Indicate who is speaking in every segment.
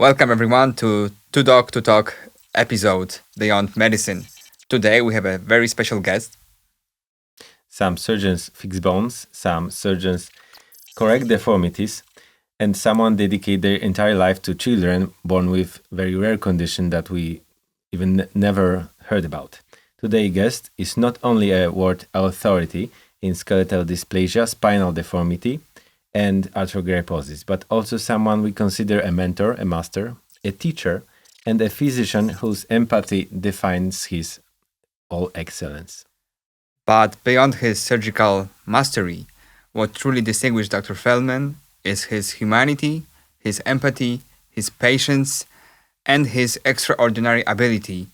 Speaker 1: Welcome everyone to 2Doc2Talk episode Beyond Medicine. Today we have a very special guest.
Speaker 2: Some surgeons fix bones, some surgeons correct deformities, and someone dedicate their entire life to children born with very rare condition that we even never heard about. Today's guest is not only a world authority in skeletal dysplasia, spinal deformity, and arthrogryposis, but also someone we consider a mentor, a master, a teacher, and a physician whose empathy defines his all excellence.
Speaker 1: But beyond his surgical mastery, what truly distinguished Dr. Feldman is his humanity, his empathy, his patience, and his extraordinary ability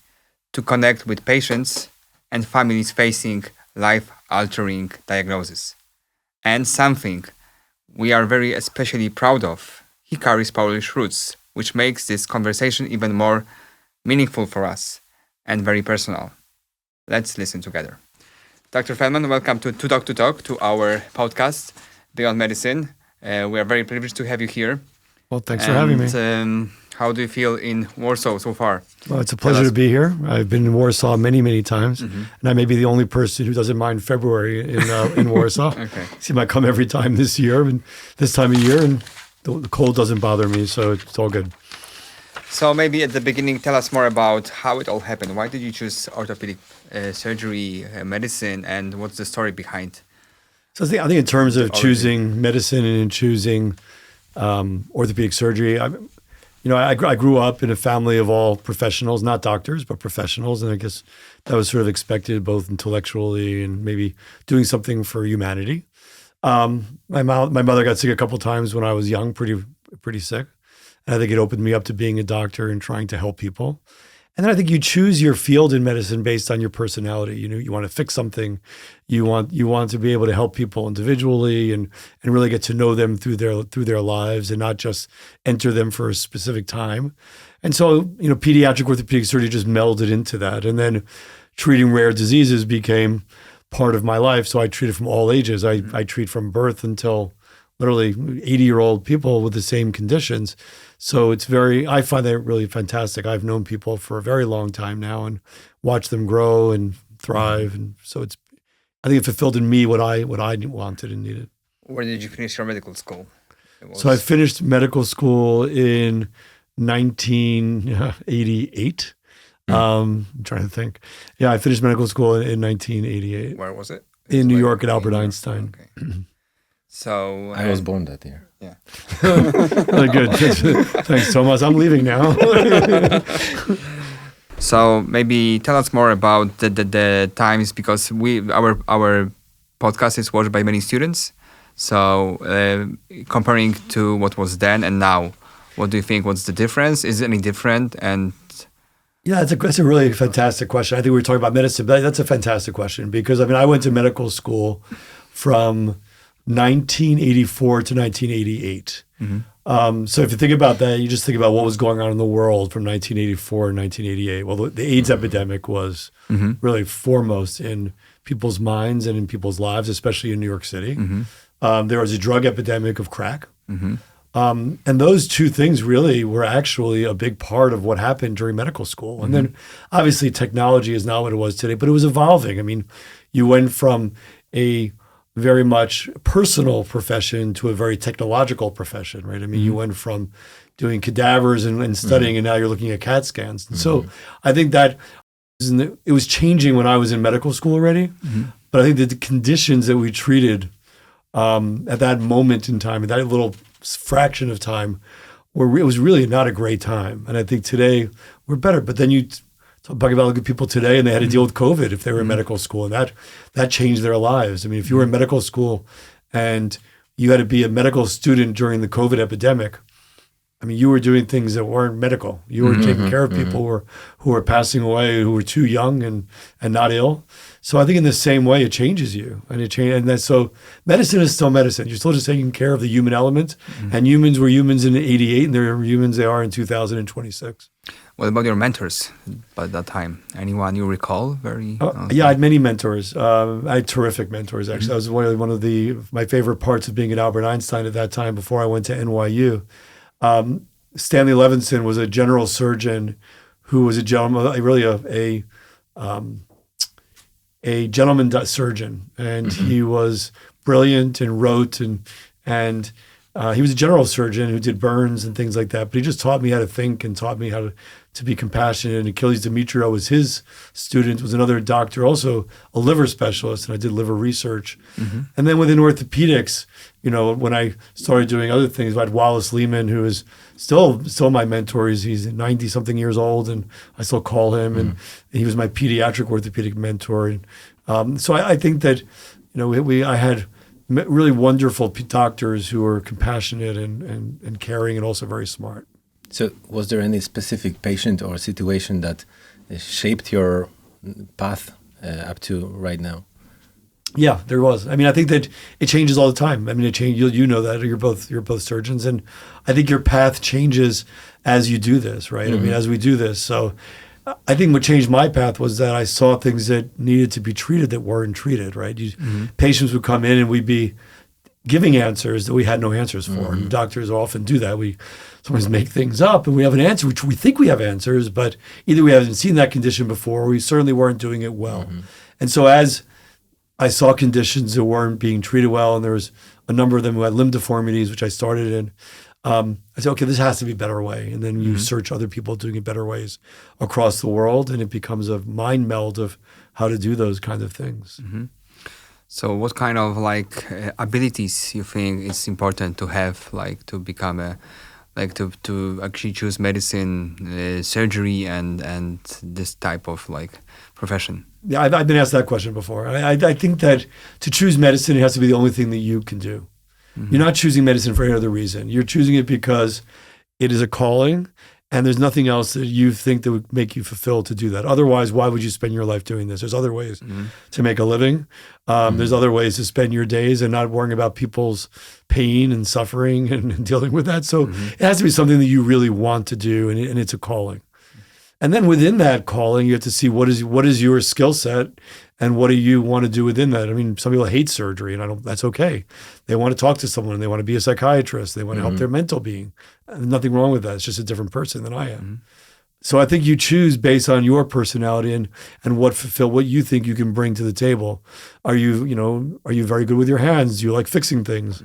Speaker 1: to connect with patients and families facing life-altering diagnosis. And something we are very especially proud of, he carries Polish roots, which makes this conversation even more meaningful for us and very personal. Let's listen together. Dr. Feldman, welcome to 2Doc2Talk, to our podcast, Beyond Medicine. We are very privileged to have you here.
Speaker 3: Well, thanks for having me.
Speaker 1: How do you feel in Warsaw so far?
Speaker 3: Well, it's a pleasure to be here. I've been in Warsaw many, many times, and I may be the only person who doesn't mind February in Warsaw.
Speaker 1: Okay.
Speaker 3: See, I come every time this year, and this time of year, and the cold doesn't bother me, so it's all good.
Speaker 1: So maybe at the beginning, tell us more about how it all happened. Why did you choose orthopedic surgery, medicine, and what's the story behind?
Speaker 3: So I think in terms of choosing medicine and in choosing orthopedic surgery, I grew up in a family of all professionals, not doctors, but professionals. And I guess that was sort of expected, both intellectually and maybe doing something for humanity. My mother got sick a couple of times when I was young, pretty sick. And I think it opened me up to being a doctor and trying to help people. And then I think you choose your field in medicine based on your personality. You want to fix something. You want to be able to help people individually and really get to know them through their lives and not just enter them for a specific time. And so, pediatric orthopedic surgery just melded into that. And then treating rare diseases became part of my life. So I treated from all ages. I treat from birth until literally 80-year-old people with the same conditions. So I find that really fantastic. I've known people for a very long time now and watched them grow and thrive. And so I think it fulfilled in me what I wanted and needed.
Speaker 1: Where did you finish your medical school?
Speaker 3: So I finished medical school in 1988. I'm trying to think. Yeah, I finished medical school in 1988.
Speaker 1: Where was it?
Speaker 3: In New York at Albrewczyński.
Speaker 1: Okay. So
Speaker 2: I was born that year.
Speaker 1: Yeah.
Speaker 3: Really good. Thanks, Thomas. I'm leaving now.
Speaker 1: So maybe tell us more about the times, because our podcast is watched by many students. So comparing to what was then and now, what do you think? What's the difference? Is it any different? And
Speaker 3: yeah, that's a really fantastic question. I think we were talking about medicine, but that's a fantastic question because I went to medical school from 1984 to 1988. So if you think about that, you just think about what was going on in the world from 1984 and 1988. Well, the AIDS epidemic was really foremost in people's minds and in people's lives, especially in New York City. There was a drug epidemic of crack. And those two things really were actually a big part of what happened during medical school. And then obviously technology is not what it was today, but it was evolving. You went from a very much personal profession to a very technological profession, right? You went from doing cadavers and studying, and now you're looking at CAT scans. And so I think that it was changing when I was in medical school already, but I think that the conditions that we treated at that moment in time, at that little fraction of time, it was really not a great time. And I think today we're better, but then you talking about good people today, and they had to deal with COVID if they were in medical school, and that changed their lives. If you were in medical school and you had to be a medical student during the COVID epidemic, you were doing things that weren't medical. You were taking care of people who were passing away, who were too young and not ill. So I think in the same way, it changes you, so medicine is still medicine. You're still just taking care of the human element, and humans were humans in '88, and they're humans they are in 2026.
Speaker 1: What about your mentors by that time? Anyone you recall?
Speaker 3: Yeah, I had many mentors. I had terrific mentors, actually. That was one of my favorite parts of being at Albert Einstein at that time before I went to NYU. Stanley Levinson was a general surgeon who was a gentleman, really a gentleman surgeon, and he was brilliant and wrote and he was a general surgeon who did burns and things like that. But he just taught me how to think and taught me how to be compassionate. And Achilles Demetrio was his student, was another doctor, also a liver specialist, and I did liver research. And then within orthopedics, when I started doing other things, I had Wallace Lehman, who is still my mentor. He's 90-something years old, and I still call him. And he was my pediatric orthopedic mentor. And so I think that I had really wonderful doctors who were compassionate and caring and also very smart.
Speaker 2: So was there any specific patient or situation that shaped your path up to right now?
Speaker 3: Yeah, there was. I mean, I think that it changes all the time. I mean, it changes. You know that you're both surgeons, and I think your path changes as you do this, right? I mean, as we do this. So I think what changed my path was that I saw things that needed to be treated that weren't treated, right? Patients would come in and we'd be giving answers that we had no answers for. And doctors often do that. We sometimes make things up and we have an answer, which we think we have answers, but either we haven't seen that condition before or we certainly weren't doing it well. And so as I saw conditions that weren't being treated well, and there was a number of them who had limb deformities, which I started in, I said, okay, this has to be a better way. And then you search other people doing it better ways across the world, and it becomes a mind meld of how to do those kind of things.
Speaker 1: So what kind of abilities you think is important to have, to become to actually choose medicine, surgery, and this type of profession?
Speaker 3: Yeah, I've been asked that question before. I think that to choose medicine, it has to be the only thing that you can do. You're not choosing medicine for any other reason. You're choosing it because it is a calling, and there's nothing else that you think that would make you fulfilled to do that. Otherwise, why would you spend your life doing this? There's other ways to make a living. There's other ways to spend your days and not worrying about people's pain and suffering and dealing with that. So it has to be something that you really want to do, and it's a calling. And then within that calling, you have to see what is your skill set and what do you want to do within that. I mean, some people hate surgery, and that's okay. They want to talk to someone. They want to be a psychiatrist. They want to help their mental being. There's nothing wrong with that. It's just a different person than I am. So I think you choose based on your personality and what you think you can bring to the table. Are you very good with your hands? Do you like fixing things?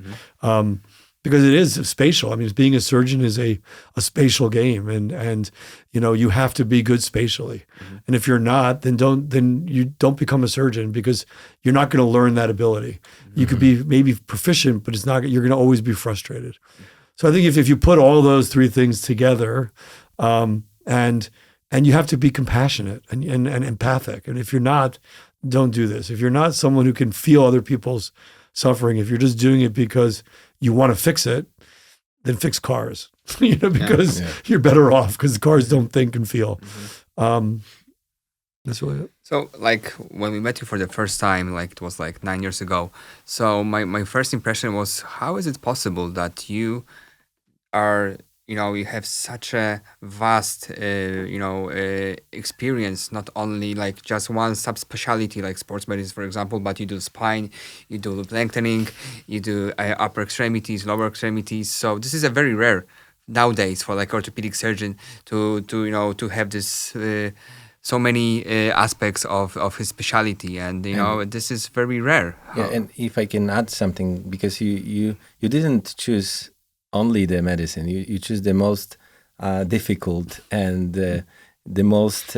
Speaker 3: Because it is spatial. I mean, being a surgeon is a spatial game, and you have to be good spatially. And if you're not, then you don't become a surgeon, because you're not going to learn that ability. You could be maybe proficient, but you're going to always be frustrated. So I think if you put all those three things together, and you have to be compassionate and empathic. And if you're not, don't do this. If you're not someone who can feel other people's suffering, if you're just doing it because you want to fix it, then fix cars, because you're better off, because cars don't think and feel. That's really it.
Speaker 1: So when we met you for the first time, it was 9 years ago. So my first impression was, how is it possible that you are, you have such a vast, experience, not only just one subspecialty like sports medicine, for example, but you do spine, you do lengthening, you do upper extremities, lower extremities. So this is a very rare nowadays for orthopedic surgeon to have this so many aspects of his specialty, and this is very rare.
Speaker 2: Yeah, and if I can add something, because you didn't choose only the medicine. You choose the most difficult and the most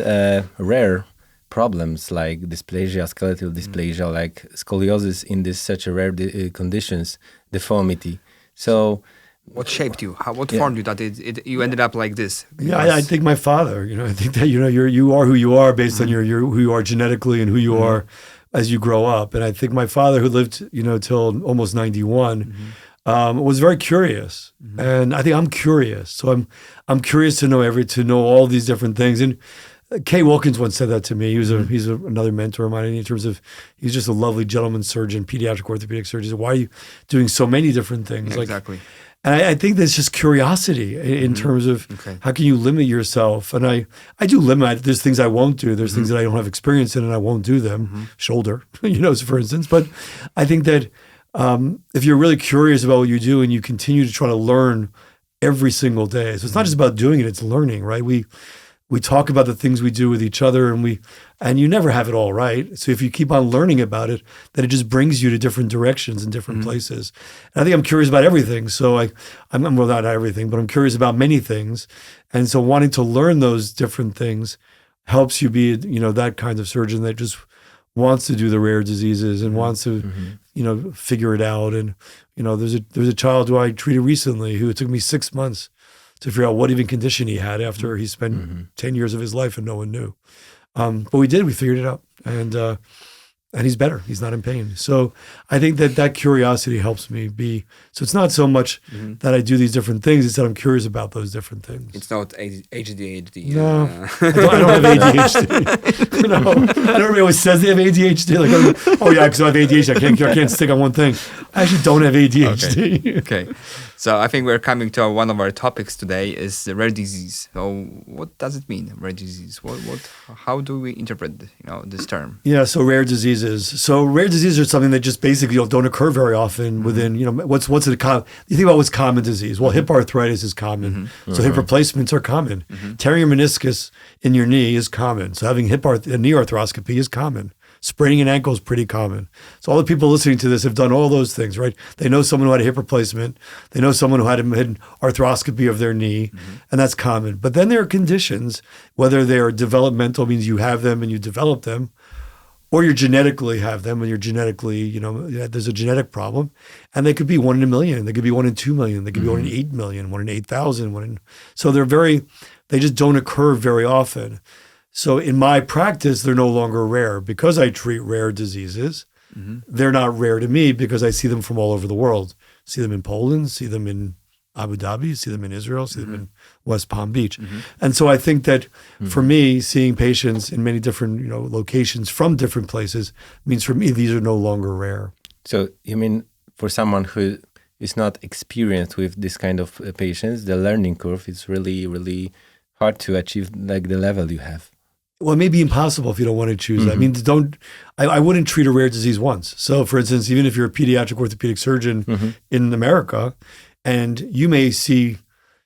Speaker 2: rare problems, like dysplasia, skeletal dysplasia, like scoliosis in such a rare conditions, deformity. So,
Speaker 1: what shaped you? What formed you that you ended up like this?
Speaker 3: Yeah, I think my father. I think that you are who you are based on who you are genetically and who you are as you grow up. And I think my father, who lived till almost 91. Was very curious, and I think I'm curious. So I'm curious to know all these different things. And Kay Wilkins once said that to me. He's another mentor of mine in terms of, he's just a lovely gentleman surgeon, pediatric orthopedic surgeon. He said, why are you doing so many different things?
Speaker 1: Yeah, exactly.
Speaker 3: And I think that's just curiosity in terms of how can you limit yourself? And I do limit. There's things I won't do. There's things that I don't have experience in, and I won't do them. Shoulder, for instance. But I think that if you're really curious about what you do and you continue to try to learn every single day. So it's not just about doing it, it's learning, right? We talk about the things we do with each other, and you never have it all right. So if you keep on learning about it, then it just brings you to different directions and different places. And I think I'm curious about everything. So I'm well, not everything, but I'm curious about many things. And so wanting to learn those different things helps you be, that kind of surgeon that just wants to do the rare diseases and wants to, figure it out. And, there's a child who I treated recently who it took me 6 months to figure out what even condition he had after he spent 10 years of his life and no one knew. But we figured it out. And he's better. He's not in pain. So I think that curiosity helps me be. So it's not so much that I do these different things. It's that I'm curious about those different things.
Speaker 1: It's not ADHD.
Speaker 3: No, I don't have ADHD. No, I know everybody always says they have ADHD. Like, oh yeah, because I have ADHD. I can't stick on one thing. I actually don't have ADHD.
Speaker 1: Okay. So I think we're coming to one of our topics today is the rare disease. So what does it mean, rare disease? How do we interpret, this term?
Speaker 3: Yeah. So rare diseases. So rare diseases are something that just basically don't occur very often within, what's you think about what's common disease. Well, hip arthritis is common. So hip replacements are common. Tearing your meniscus in your knee is common. So having a knee arthroscopy is common. Spraining an ankle is pretty common. So all the people listening to this have done all those things, right? They know someone who had a hip replacement. They know someone who had an arthroscopy of their knee, and that's common. But then there are conditions, whether they're developmental, means you have them and you develop them, or you genetically have them and you're genetically, there's a genetic problem. And they could be 1 in a million. They could be 1 in 2 million. They could be 1 in 8 million, 1 in 8,000. So they just don't occur very often. So in my practice, they're no longer rare. Because I treat rare diseases, they're not rare to me because I see them from all over the world. See them in Poland, see them in Abu Dhabi, see them in Israel, see them in West Palm Beach. And so I think that for me, seeing patients in many different locations from different places means for me, these are no longer rare.
Speaker 2: So you mean for someone who is not experienced with this kind of patients, the learning curve is really, really hard to achieve like the level you have?
Speaker 3: Well, it may be impossible if you don't want to choose that. I mean, I wouldn't treat a rare disease once. So for instance, even if you're a pediatric orthopedic surgeon in America, and you may see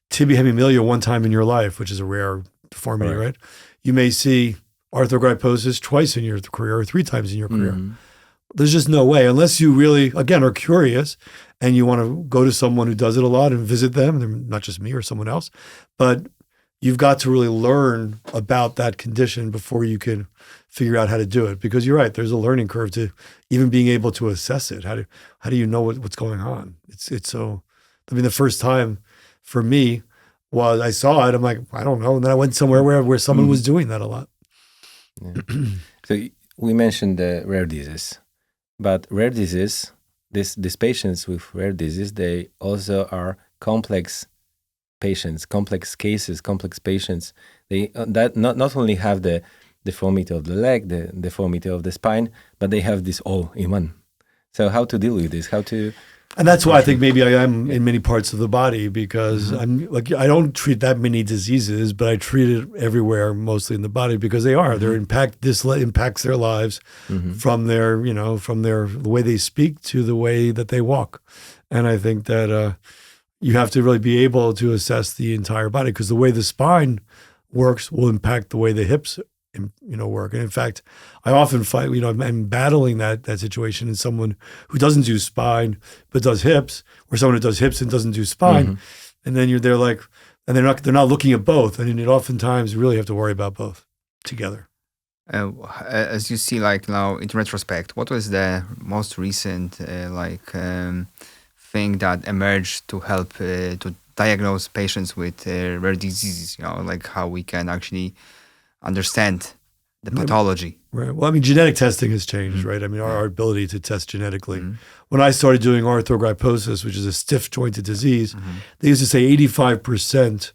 Speaker 3: tibia hemimelia one time in your life, which is a rare deformity, right? You may see arthrogryposis twice in your career or 3 times in your career. There's just no way, unless you really, again, are curious and you want to go to someone who does it a lot and visit them, not just me or someone else, but you've got to really learn about that condition before you can figure out how to do it. Because you're right, there's a learning curve to even being able to assess it. How do you know what's going on? It's so, I mean, the first time for me was I saw it, I'm like, I don't know. And then I went somewhere where someone was doing that a lot.
Speaker 2: Yeah. So we mentioned the rare disease, but rare disease, these patients with rare disease, they also are complex patients, complex cases, complex patients. They that not only have the deformity of the leg, the deformity of the spine, but they have this all in one. So how to deal with this?
Speaker 3: And that's why I think maybe I am in many parts of the body, because I'm like, I don't treat that many diseases, but I treat it everywhere, mostly in the body, because this impacts their lives from their, the way they speak to the way that they walk. And I think that you have to really be able to assess the entire body, because the way the spine works will impact the way the hips, work. And in fact, I often fight, I'm battling that situation in someone who doesn't do spine but does hips, or someone who does hips and doesn't do spine. And then they're like, and they're not looking at both. And oftentimes you really have to worry about both together.
Speaker 1: As you see, like now in retrospect, what was the most recent thing that emerged to help to diagnose patients with rare diseases? Like how we can actually understand the pathology.
Speaker 3: Right. Well, I mean, genetic testing has changed, right? I mean, our ability to test genetically. When I started doing arthrogryposis, which is a stiff jointed disease, they used to say 85%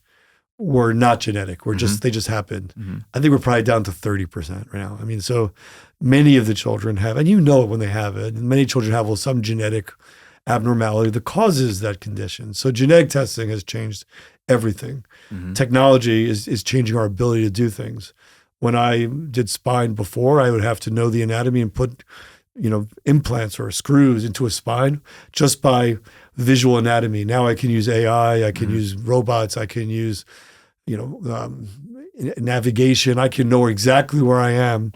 Speaker 3: were not genetic, they just happened. I think we're probably down to 30% right now. I mean, so many of the children have, and you know it when they have it, and many children have some genetic abnormality that causes that condition. So genetic testing has changed everything. Technology is changing our ability to do things. When I did spine before, I would have to know the anatomy and put implants or screws into a spine just by visual anatomy. Now I can use AI, I can use robots, I can use, navigation. I can know exactly where I am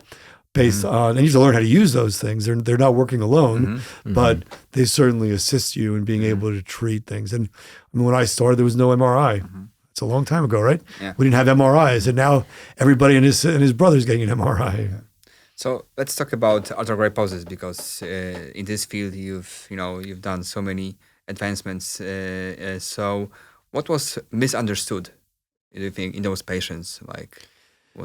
Speaker 3: based on, and you have to learn how to use those things. They're not working alone, but they certainly assist you in being able to treat things. And I mean, when I started, there was no MRI. It's a long time ago, right?
Speaker 1: Yeah.
Speaker 3: We didn't have MRIs, and now everybody and his brother's getting an MRI.
Speaker 1: Yeah. So let's talk about arthrogryposis, because in this field you've done so many advancements. So what was misunderstood, do you think, in those patients? Like,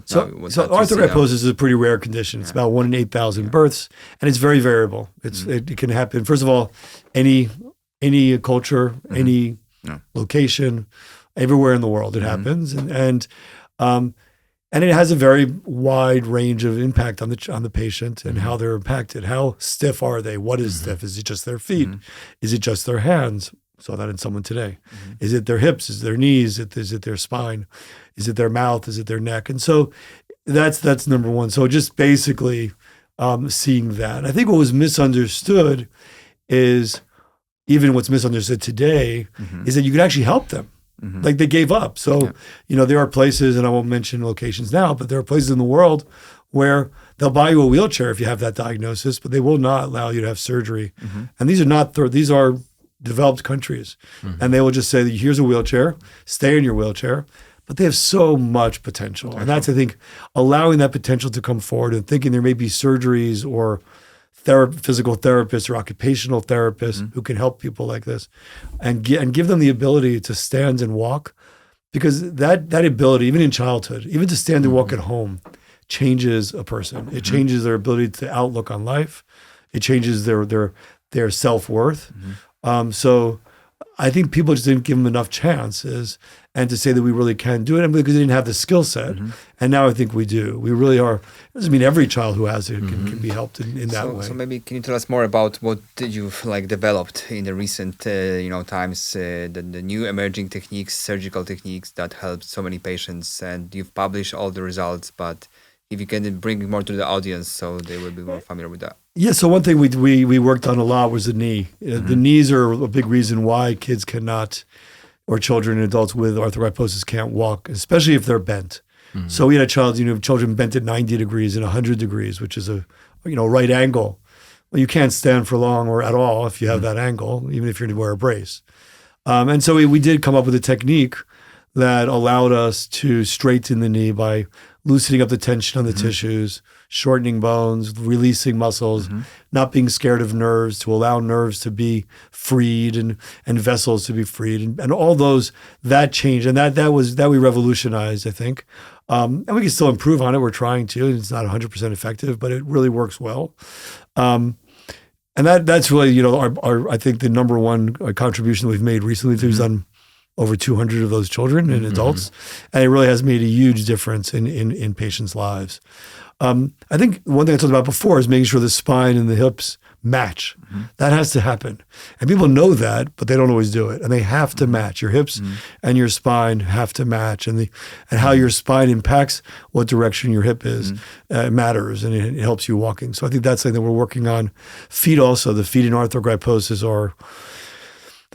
Speaker 3: so arthrogryposis is a pretty rare condition. It's about 1 in 8,000 births, and it's very variable. It can happen. First of all, any culture, any location, everywhere in the world it happens, and it has a very wide range of impact on the patient and how they're impacted. How stiff are they? What is stiff? Is it just their feet? Is it just their hands? Saw that in someone today. Is it their hips? Is it their knees? Is it their spine? Is it their mouth? Is it their neck? And so that's number one. So just basically seeing that. I think what was misunderstood is, even what's misunderstood today, is that you can actually help them. Like, they gave up. So, there are places, and I won't mention locations now, but there are places in the world where they'll buy you a wheelchair if you have that diagnosis, but they will not allow you to have surgery. And these are developed countries. And they will just say, here's a wheelchair, stay in your wheelchair. But they have so much potential. And that's, I think, allowing that potential to come forward and thinking there may be surgeries or physical therapists or occupational therapists who can help people like this, and give them the ability to stand and walk, because that ability, even in childhood, even to stand and walk at home, changes a person. It changes their ability to outlook on life. It changes their self-worth. So I think people just didn't give them enough chances, and to say that we really can do it, and because they didn't have the skill set. And now I think we do. We really are. It doesn't mean every child who has it can be helped in that way.
Speaker 1: So maybe can you tell us more about what you've developed in the recent times, the new emerging techniques, surgical techniques that help so many patients, and you've published all the results, but if you can bring more to the audience so they will be more familiar with that.
Speaker 3: Yeah, so one thing we worked on a lot was the knee. The knees are a big reason why kids cannot, or children and adults with arthrogryposis can't walk, especially if they're bent. So we had a child, children bent at 90 degrees and 100 degrees, which is a right angle. Well, you can't stand for long or at all if you have that angle, even if you're going to wear a brace. And so we did come up with a technique that allowed us to straighten the knee by loosening up the tension on the tissues, shortening bones, releasing muscles, not being scared of nerves, to allow nerves to be freed and vessels to be freed, and all those, that changed, and that we revolutionized, I think. And we can still improve on it. We're trying to. It's not 100% effective, but it really works well. And that's really, our I think the number one contribution we've made recently. We've done over 200 of those children and adults, and it really has made a huge difference in patients' lives. I think one thing I talked about before is making sure the spine and the hips match. That has to happen. And people know that, but they don't always do it. And they have to match. Your hips and your spine have to match. And how your spine impacts what direction your hip is matters, and it helps you walking. So I think that's something that we're working on. Feet also. The feet in arthrogryposis are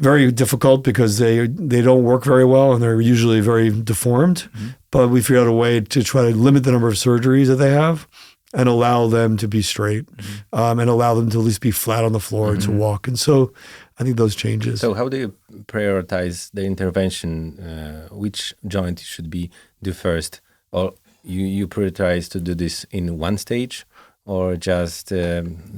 Speaker 3: very difficult because they don't work very well, and they're usually very deformed. But we figured out a way to try to limit the number of surgeries that they have and allow them to be straight, and allow them to at least be flat on the floor to walk. And so I think those changes.
Speaker 2: So how do you prioritize the intervention? Which joint should be do first? Or you prioritize to do this in one stage, or just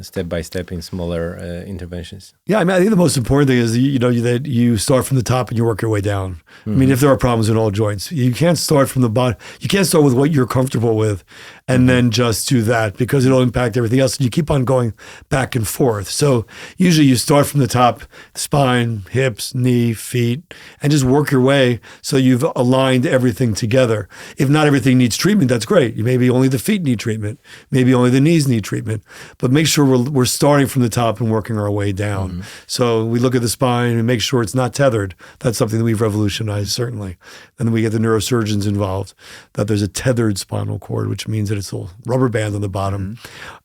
Speaker 2: step by step in smaller interventions?
Speaker 3: Yeah, I think the most important thing is that you start from the top and you work your way down. I mean, if there are problems in all joints, you can't start from the bottom. You can't start with what you're comfortable with and then just do that, because it'll impact everything else. And you keep on going back and forth. So usually you start from the top: spine, hips, knee, feet, and just work your way so you've aligned everything together. If not everything needs treatment, that's great. Maybe only the feet need treatment. Maybe only the knee knees need treatment, but make sure we're starting from the top and working our way down. So we look at the spine and make sure it's not tethered. That's something that we've revolutionized, certainly. And then we get the neurosurgeons involved, that there's a tethered spinal cord, which means that it's a rubber band on the bottom.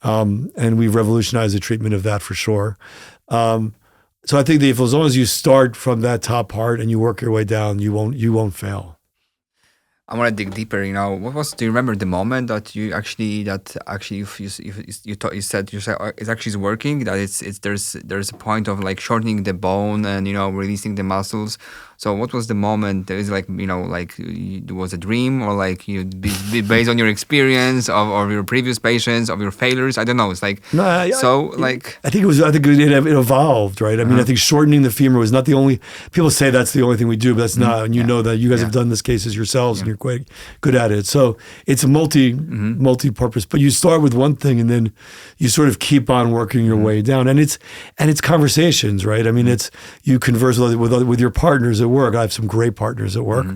Speaker 3: And we've revolutionized the treatment of that for sure. So I think that if as long as you start from that top part and you work your way down, you won't fail.
Speaker 1: I want to dig deeper. Do you remember the moment that you actually if you said it's actually working, that there's a point of like shortening the bone and releasing the muscles. So what was the moment? There is it was a dream, or like based on your experience of your previous patients, of your failures. I don't know. It's like I think it evolved, right? I mean, I think shortening the femur was not the only. People say that's the only thing we do, but that's not. And you know that you guys have done these cases yourselves, and you're quite good at it. So it's a multi-purpose. But you start with one thing, and then you sort of keep on working your way down. And it's conversations, right? I mean, it's you converse with your partners at work. I have some great partners at work,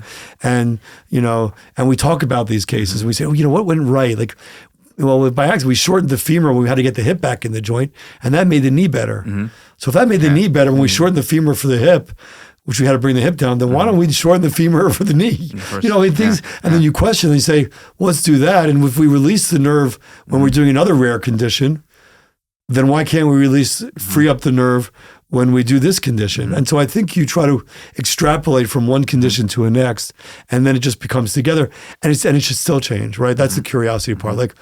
Speaker 1: and we talk about these cases. And we say, what went right? Like, well, by accident, we shortened the femur when we had to get the hip back in the joint, and that made the knee better. So if that made the knee better when we shortened the femur for the hip, which we had to bring the hip down, then why don't we shorten the femur for the knee? And then you question, and you say, well, let's do that. And if we release the nerve when we're doing another rare condition, then why can't we free up the nerve when we do this condition? And so I think you try to extrapolate from one condition to a next, and then it just becomes together. And it should still change, right? That's the curiosity part. Like,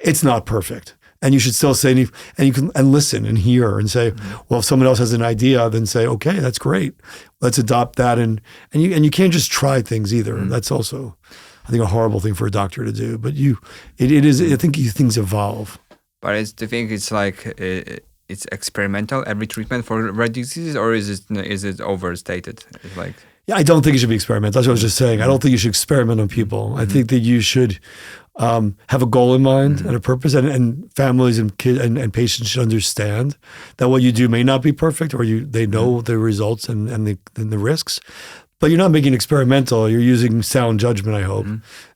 Speaker 1: it's not perfect. And you should still say, and you can listen and hear and say, well, if someone else has an idea, then say, okay, that's great. Let's adopt that. And you can't just try things either. That's also, I think, a horrible thing for a doctor to do. But it is. I think things evolve. But do you think it's like it's experimental, every treatment for rare diseases, or is it overstated? It's like,
Speaker 3: yeah, I don't think it should be experimental. That's what I was just saying. I don't think you should experiment on people. I think that you should have a goal in mind and a purpose, and families and kids and patients should understand that what you do may not be perfect, or they know the results and the risks, but you're not making experimental. You're using sound judgment, I hope,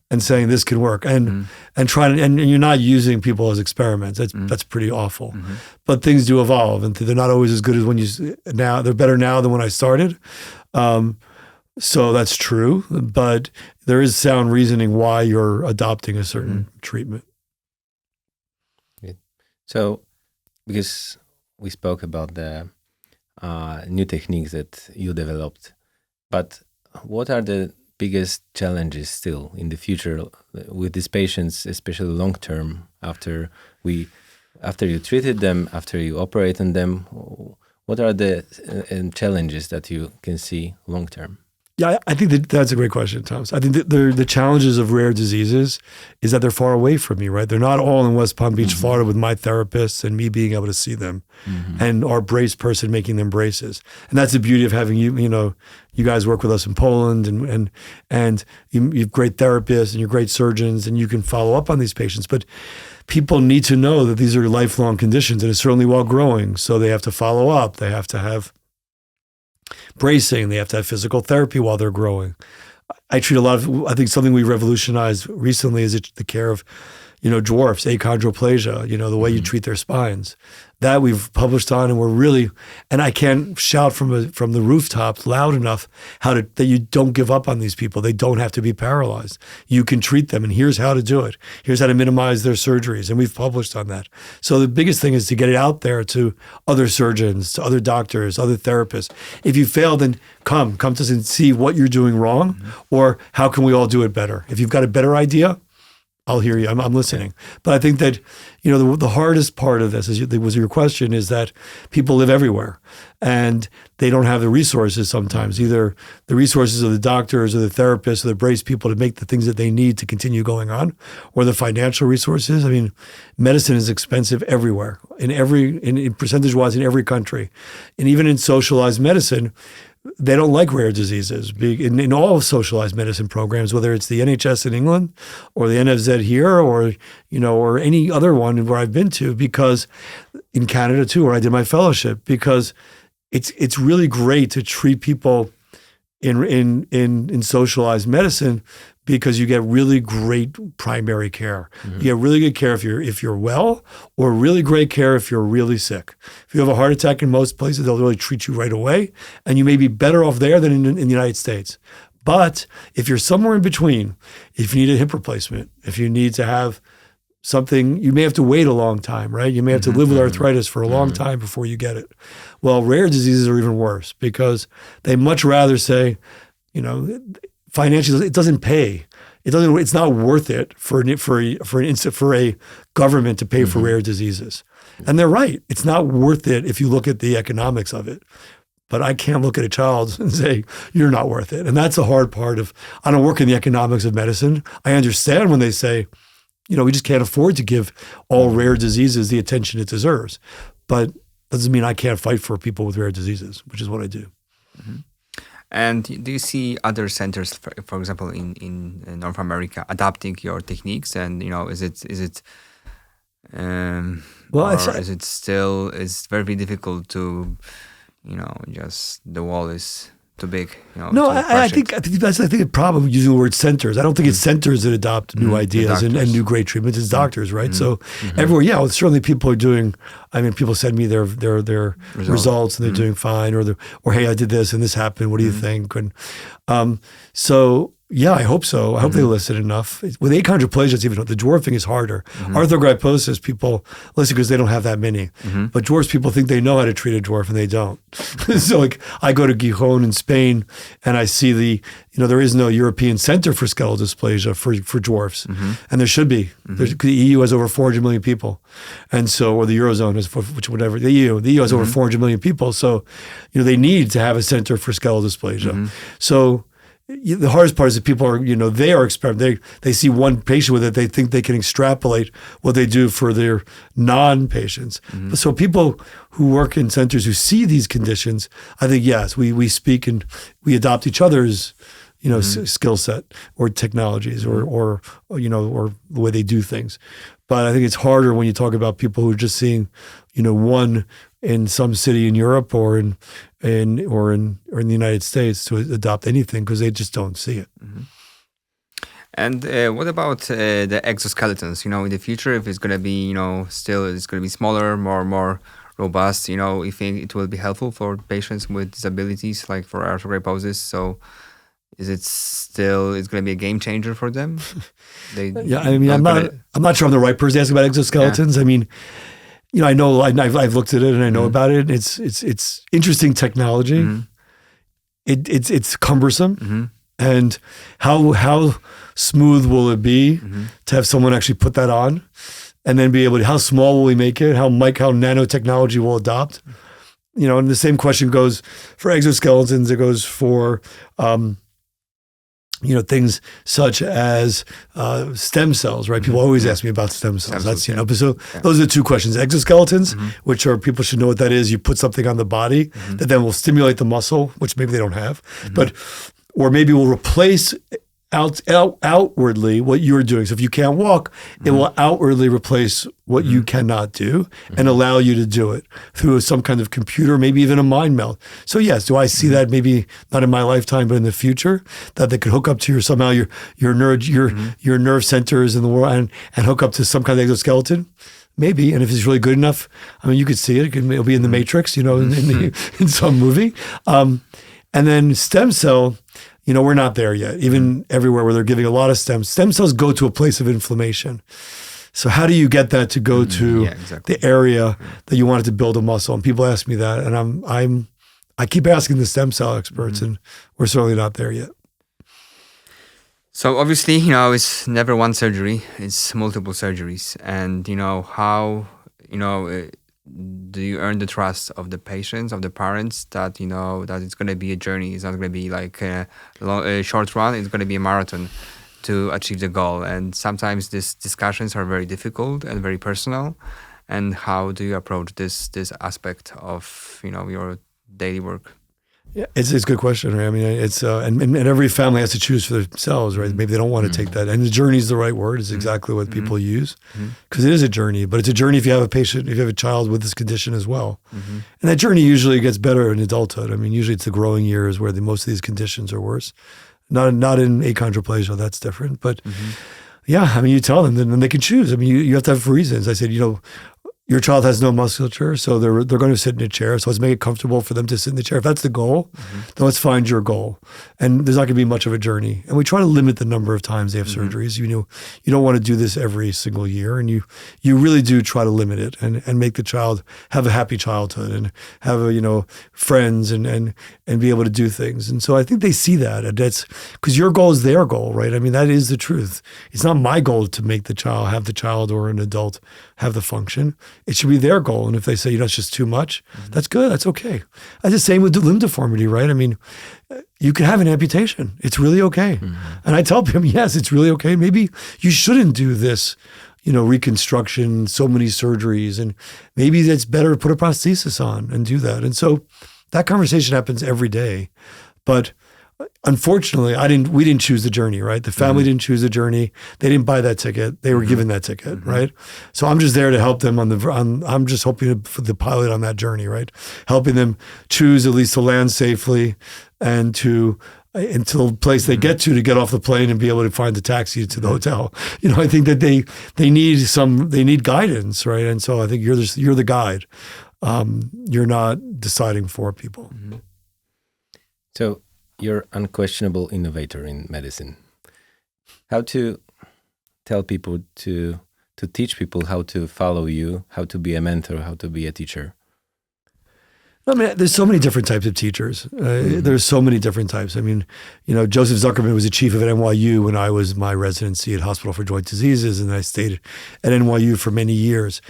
Speaker 3: and saying this can work, and you're not using people as experiments. That's pretty awful. But things do evolve, and they're not always as good as now. They're better now than when I started. So that's true, but there is sound reasoning why you're adopting a certain treatment.
Speaker 2: Good. So, because we spoke about the new techniques that you developed, but what are the biggest challenges still in the future with these patients, especially long term, after you treated them, after you operate on them? What are the challenges that you can see long term?
Speaker 3: Yeah, I think that's a great question, Thomas. I think that the challenges of rare diseases is that they're far away from me, right? They're not all in West Palm Beach, Florida, with my therapists and me being able to see them, and our brace person making them braces. And that's the beauty of having you guys work with us in Poland, and you have great therapists and you're great surgeons, and you can follow up on these patients. But people need to know that these are lifelong conditions, and it's certainly while growing. So they have to follow up. They have to have bracing. They have to have physical therapy while they're growing. I treat I think something we revolutionized recently is the care of, dwarfs, achondroplasia, the way you treat their spines. That we've published on, and we're really, and I can't shout from the rooftops loud enough that you don't give up on these people. They don't have to be paralyzed. You can treat them, and here's how to do it. Here's how to minimize their surgeries, and we've published on that. So the biggest thing is to get it out there to other surgeons, to other doctors, other therapists. If you fail, then come to us and see what you're doing wrong, or how can we all do it better. If you've got a better idea, I'll hear you. I'm listening. But I think that, the hardest part of this was your question, is that people live everywhere and they don't have the resources sometimes, either the resources of the doctors or the therapists or the brace people to make the things that they need to continue going on, or the financial resources. I mean, medicine is expensive everywhere, in percentage-wise in every country. And even in socialized medicine, they don't like rare diseases. In all socialized medicine programs, whether it's the NHS in England or the NFZ here, or any other one where I've been to, because in Canada too, where I did my fellowship, because it's really great to treat people in socialized medicine because you get really great primary care. You get really good care if you're well, or really great care if you're really sick. If you have a heart attack in most places, they'll really treat you right away, and you may be better off there than in the United States. But if you're somewhere in between, if you need a hip replacement, if you need to have something, you may have to wait a long time, right? You may have to live with arthritis for a long time before you get it. Well, rare diseases are even worse because they much rather say, financially, it doesn't pay. It's not worth it for a government to pay for rare diseases. And they're right. It's not worth it if you look at the economics of it. But I can't look at a child and say, you're not worth it. And that's the hard part I don't work in the economics of medicine. I understand when they say, we just can't afford to give all rare diseases the attention it deserves. But doesn't mean I can't fight for people with rare diseases, which is what I do.
Speaker 1: And do you see other centers, for example, in North America, adapting your techniques? And is it it's very difficult to, just the wall is too big.
Speaker 3: No, I think that's the problem using the word centers. I don't think it's centers that adopt new ideas and new great treatments. It's doctors, right? So everywhere, certainly people are doing. I mean, people send me their results and they're doing fine, or hey, I did this and this happened. What do you think? And so. Yeah, I hope so. I hope they listen enough. With achondroplasia, it's even the dwarfing is harder. Arthrogryposis, people listen because they don't have that many. But dwarfs, people think they know how to treat a dwarf and they don't. So I go to Gijón in Spain and I see there is no European center for skeletal dysplasia for dwarfs. And there should be. The EU has over 400 million people. And so, or the Eurozone has, the EU has over 400 million people. So, they need to have a center for skeletal dysplasia. So, the hardest part is that people are, they are experimenting. They see one patient with it. They think they can extrapolate what they do for their non-patients. But so people who work in centers who see these conditions, I think, yes, we speak and we adopt each other's, skill set or technologies or the way they do things. But I think it's harder when you talk about people who are just seeing, one in some city in Europe or in the United States to adopt anything because they just don't see it.
Speaker 1: And what about the exoskeletons? In the future, if it's going to be, still it's going to be smaller, more robust. You think it will be helpful for patients with disabilities, like for arthrogryposis? So, is it still? It's going to be a game changer for them?
Speaker 3: I'm not sure I'm the right person to ask about exoskeletons. Yeah. I mean. I know I've looked at it and I know about it. It's interesting technology. It's cumbersome, and how smooth will it be to have someone actually put that on, and then be able to? How small will we make it? How nanotechnology will adopt? And the same question goes for exoskeletons. It goes for things such as stem cells, right? People always ask me about stem cells. Those are the two questions. Exoskeletons, which are, people should know what that is. You put something on the body that then will stimulate the muscle, which maybe they don't have, or maybe will replace outwardly what you're doing. So if you can't walk, it will outwardly replace what you cannot do and allow you to do it through some kind of computer, maybe even a mind meld. So yes, do I see that maybe not in my lifetime, but in the future, that they could hook up to your nerve centers in the world and hook up to some kind of exoskeleton? Maybe, and if it's really good enough, I mean, you could see it. It'll be in the Matrix, in some movie. And then stem cell. We're not there yet. Even everywhere where they're giving a lot of stem cells go to a place of inflammation. So how do you get that to go to the area that you wanted to build a muscle? And people ask me that, and I keep asking the stem cell experts, and we're certainly not there yet.
Speaker 1: So obviously, it's never one surgery; it's multiple surgeries, and how do you earn the trust of the patients, of the parents, that that it's going to be a journey? It's not going to be like a short run. It's going to be a marathon to achieve the goal. And sometimes these discussions are very difficult and very personal. And how do you approach this aspect of your daily work?
Speaker 3: Yeah, it's a good question, right? I mean, it's and every family has to choose for themselves, right? Maybe they don't want to take that, and the journey is the right word. It's exactly what people use, because it is a journey. But it's a journey if you have a patient, if you have a child with this condition as well, and that journey usually gets better in adulthood. I mean, usually it's the growing years where most of these conditions are worse. Not in achondroplasia, that's different. But yeah, I mean, you tell them, then they can choose. I mean, you have to have reasons. I said, your child has no musculature, so they're going to sit in a chair. So let's make it comfortable for them to sit in the chair. If that's the goal, then let's find your goal. And there's not going to be much of a journey. And we try to limit the number of times they have surgeries. You don't want to do this every single year, and you really do try to limit it and make the child have a happy childhood and have friends and be able to do things. And so I think they see that, and that's because your goal is their goal, right? I mean, that is the truth. It's not my goal to make the child or an adult have the function. It should be their goal. And if they say, it's just too much, that's good. That's okay. That's the same with the limb deformity, right? I mean, you can have an amputation. It's really okay. And I tell them, yes, it's really okay. Maybe you shouldn't do this, reconstruction, so many surgeries, and maybe it's better to put a prosthesis on and do that. And so that conversation happens every day. But unfortunately, we didn't choose the journey, right? The family didn't choose the journey. They didn't buy that ticket. They were given that ticket, right? So I'm just there to help them I'm just hoping for the pilot on that journey, right? Helping them choose at least to land safely and to until the place they get to get off the plane and be able to find the taxi to the hotel. I think that they need guidance, right? And so I think you're the guide. You're not deciding for people.
Speaker 2: So you're unquestionable innovator in medicine. How to tell people to teach people how to follow you, how to be a mentor, how to be a teacher?
Speaker 3: I mean, there's so many different types of teachers. There's so many different types. I mean, Joseph Zuckerman was the chief of NYU when I was my residency at Hospital for Joint Diseases, and I stayed at NYU for many years.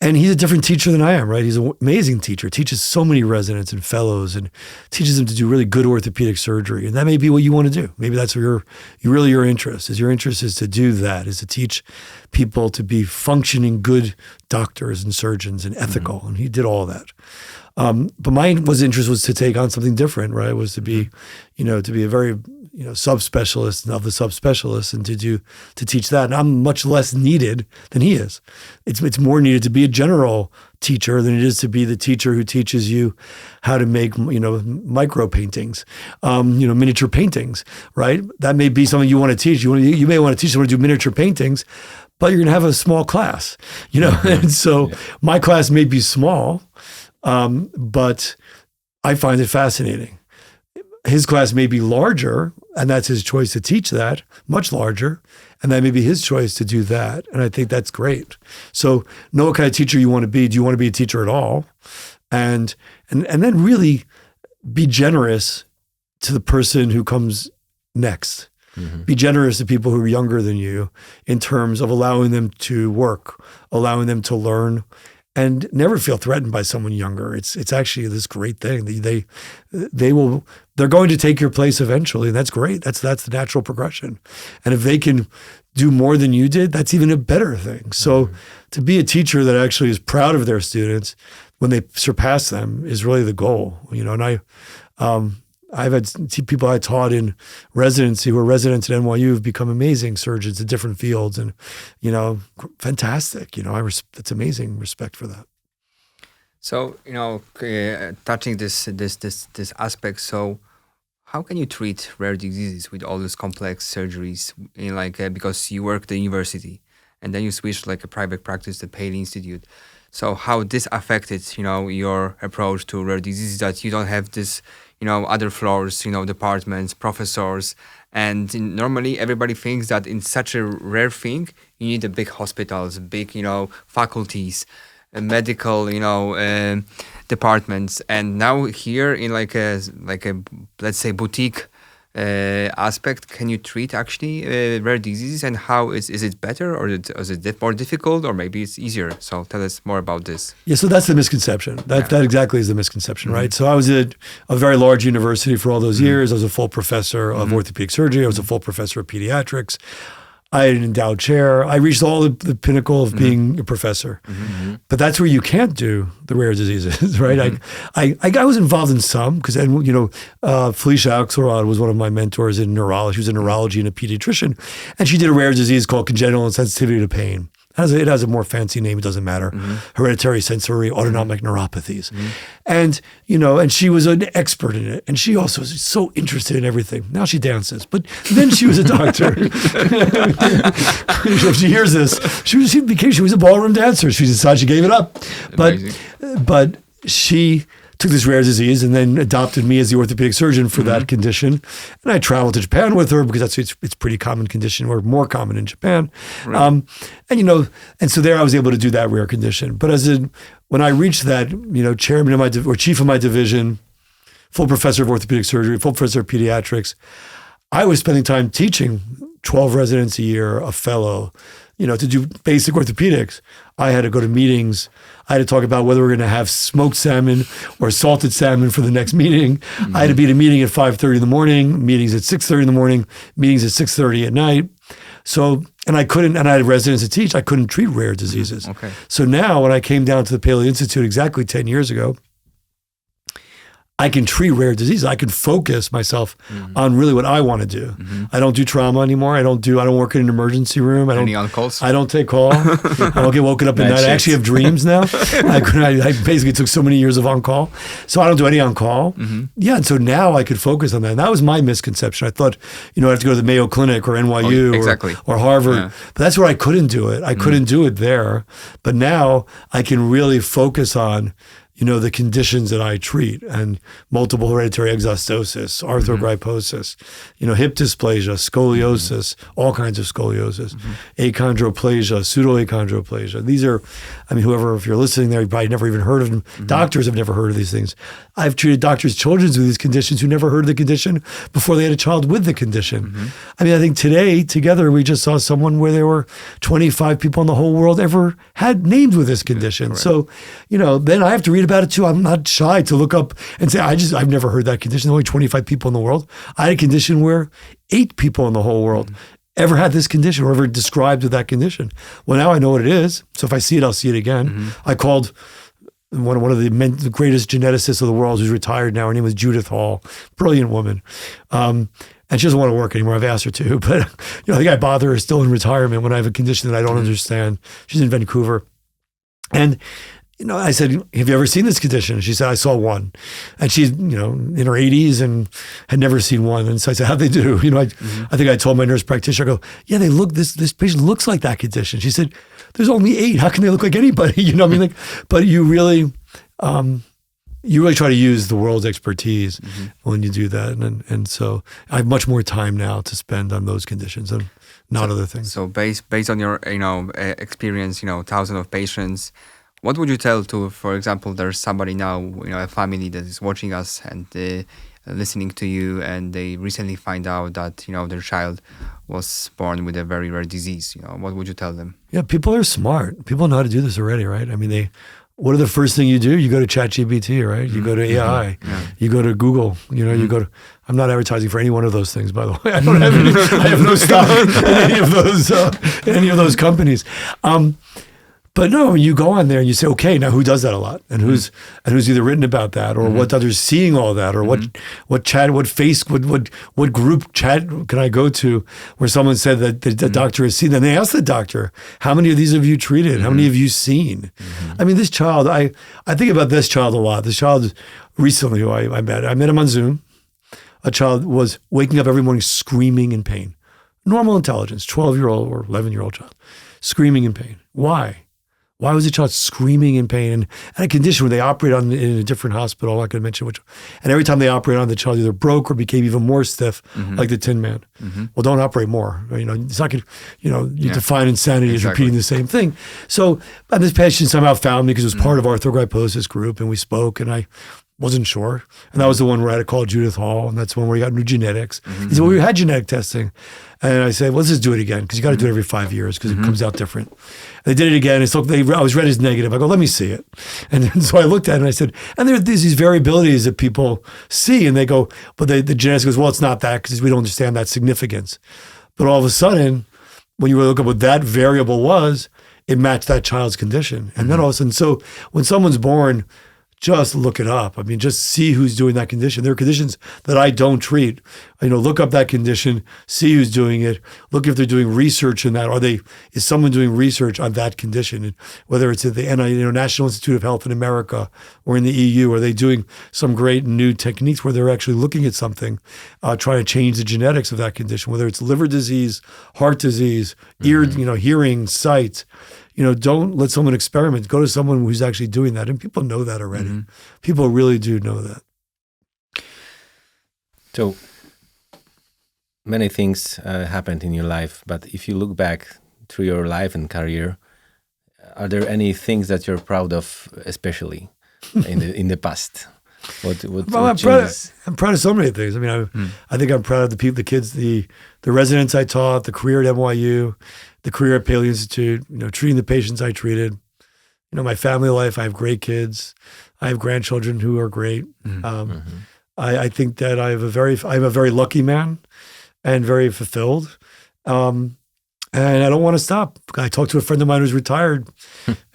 Speaker 3: And he's a different teacher than I am, right? He's an amazing teacher, teaches so many residents and fellows and teaches them to do really good orthopedic surgery. And that may be what you want to do. Maybe that's where your interest is. Your interest is to do that, is to teach people to be functioning good doctors and surgeons and ethical. And he did all of that. But my interest was to take on something different, right? It was to be, to be a very, subspecialist of the subspecialists and to teach that. And I'm much less needed than he is. It's more needed to be a general teacher than it is to be the teacher who teaches you how to make, micro paintings, miniature paintings, right? That may be something you want to teach. You may want to teach someone to do miniature paintings, but you're going to have a small class, And so my class may be small, but I find it fascinating. His class may be larger, and that's his choice to teach that, much larger, and that may be his choice to do that. And I think that's great. So know what kind of teacher you want to be. Do you want to be a teacher at all? And then really be generous to the person who comes next. Be generous to people who are younger than you in terms of allowing them to work, allowing them to learn, and never feel threatened by someone younger. It's actually this great thing. They're going to take your place eventually, and that's great. That's the natural progression. And if they can do more than you did, that's even a better thing. So to be a teacher that actually is proud of their students when they surpass them is really the goal. And I've had people I taught in residency who are residents at NYU have become amazing surgeons in different fields, and fantastic. It's amazing. Respect for that.
Speaker 1: So touching this aspect. So how can you treat rare diseases with all these complex surgeries? Because you work at the university, and then you switch a private practice, the Paley Institute. So how this affected your approach to rare diseases, that you don't have this other floors, departments, professors. And normally everybody thinks that in such a rare thing, you need the big hospitals, big, faculties, medical, departments. And now here in like a let's say boutique aspect, can you treat actually rare diseases, and how is it better, or is it more difficult, or maybe it's easier? So tell us more about this.
Speaker 3: Yeah, so that's the misconception. That exactly is the misconception, right? So I was at a very large university for all those years. I was a full professor of orthopedic surgery. I was a full professor of pediatrics. I had an endowed chair. I reached all the pinnacle of being a professor. But that's where you can't do the rare diseases, right? I was involved in some because, Felicia Axelrod was one of my mentors in neurology. She was a neurology and a pediatrician. And she did a rare disease called congenital insensitivity to pain. It has a more fancy name. It doesn't matter. Hereditary sensory autonomic neuropathies. And, and she was an expert in it. And she also was so interested in everything. Now she dances. But then she was a doctor. If she hears this, she was a ballroom dancer. She decided she gave it up. But she took this rare disease and then adopted me as the orthopedic surgeon for that condition. And I traveled to Japan with her because it's pretty common condition, or more common in Japan. Right. And so there I was able to do that rare condition. But when I reached that, chairman of or chief of my division, full professor of orthopedic surgery, full professor of pediatrics, I was spending time teaching 12 residents a year, a fellow, to do basic orthopedics. I had to go to meetings. I had to talk about whether we're going to have smoked salmon or salted salmon for the next meeting. I had to be at a meeting at 5:30 in the morning, meetings at 6:30 in the morning, meetings at 6:30 at night. So, and I had residents to teach. I couldn't treat rare diseases.
Speaker 1: Okay.
Speaker 3: So now when I came down to the Paley Institute exactly 10 years ago, I can treat rare diseases. I can focus myself on really what I want to do. I don't do trauma anymore. I don't work in an emergency room.
Speaker 1: Any on-calls?
Speaker 3: I don't take call. I don't get woken up at night. I actually have dreams now. I basically took so many years of on-call. So I don't do any on-call. Yeah, and so now I could focus on that. And that was my misconception. I thought, I have to go to the Mayo Clinic or NYU or Harvard. Yeah. But that's where I couldn't do it. I couldn't do it there. But now I can really focus on the conditions that I treat, and multiple hereditary exostosis, arthrogryposis, hip dysplasia, scoliosis, all kinds of scoliosis, achondroplasia, pseudoachondroplasia. These are, if you're listening there, you probably never even heard of them. Doctors have never heard of these things. I've treated children with these conditions who never heard of the condition before they had a child with the condition. I think today, together, we just saw someone where there were 25 people in the whole world ever had names with this condition. So, then I have to read about it too. I'm not shy to look up and say, I've never heard that condition. There's only 25 people in the world. I had a condition where 8 people in the whole world ever had this condition or ever described with that condition. Well, now I know what it is. So if I see it, I'll see it again. I called one of the greatest geneticists of the world, who's retired now. Her name was Judith Hall, brilliant woman. And she doesn't want to work anymore. I've asked her to, but I think I bother her still in retirement when I have a condition that I don't understand. She's in Vancouver. And I said, have you ever seen this condition? She said, I saw one. And she's, in her 80s and had never seen one. And so I said, how'd they do? I think I told my nurse practitioner, I go, yeah, they look, this patient looks like that condition. She said, there's only 8. How can they look like anybody? But you really try to use the world's expertise when you do that. And so I have much more time now to spend on those conditions and not other things.
Speaker 1: So based on your, experience, thousands of patients, what would you tell to, for example, there's somebody now, a family that is watching us and listening to you, and they recently find out that, their child was born with a very rare disease. What would you tell them? Yeah,
Speaker 3: people are smart. People know how to do this already, right? What are the first thing you do? You go to ChatGPT, right? You go to AI. You go to Google. You go to. I'm not advertising for any one of those things, by the way. I don't have any. I have no stock in any of those companies. But no, you go on there and you say, okay, now who does that a lot, and who's either written about that, or what others seeing all that, or what group chat can I go to where someone said that the doctor has seen them? They asked the doctor, how many of these have you treated? How many have you seen? This child, I think about this child a lot. This child recently who I met him on Zoom. A child was waking up every morning screaming in pain. Normal intelligence, 12-year-old or 11-year-old child, screaming in pain. Why? Why was the child screaming in pain? And a condition where they operate on in a different hospital, I'm not going to mention which. And every time they operate on, the child either broke or became even more stiff, like the Tin Man. Well, don't operate more. It's not going to, you define insanity as repeating the same thing. So, and this patient somehow found me because it was part of our arthrogryposis group, and we spoke, and I wasn't sure. And that was the one where I had to call Judith Hall, and that's the one where we got new genetics. He said, well, we had genetic testing. And I said, well, let's just do it again, because you got to do it every 5 years, because it comes out different. And they did it again. I was read as negative. I go, let me see it. And then, so I looked at it and I said, and there's these variabilities that people see, and they go, but the genetics goes, well, it's not that, because we don't understand that significance. But all of a sudden, when you look up what that variable was, it matched that child's condition. And then all of a sudden, so when someone's born, just look it up. I mean, just see who's doing that condition. There are conditions that I don't treat. Look up that condition, see who's doing it. Look if they're doing research in that. Is someone doing research on that condition? And whether it's at the National Institute of Health in America or in the EU, are they doing some great new techniques where they're actually looking at something, trying to change the genetics of that condition, whether it's liver disease, heart disease, ear, hearing, sight. Don't let someone experiment. Go to someone who's actually doing that. And people know that already. Mm-hmm. People really do know that.
Speaker 2: So many things happened in your life, but if you look back through your life and career, are there any things that you're proud of, especially in the past?
Speaker 3: I'm proud of so many things. I mean, I think I'm proud of the people, the kids, the residents I taught, the career at NYU, the career at Paley Institute, treating the patients I treated, my family life. I have great kids. I have grandchildren who are great. I think that I'm a very lucky man and very fulfilled. And I don't want to stop. I talked to a friend of mine who's retired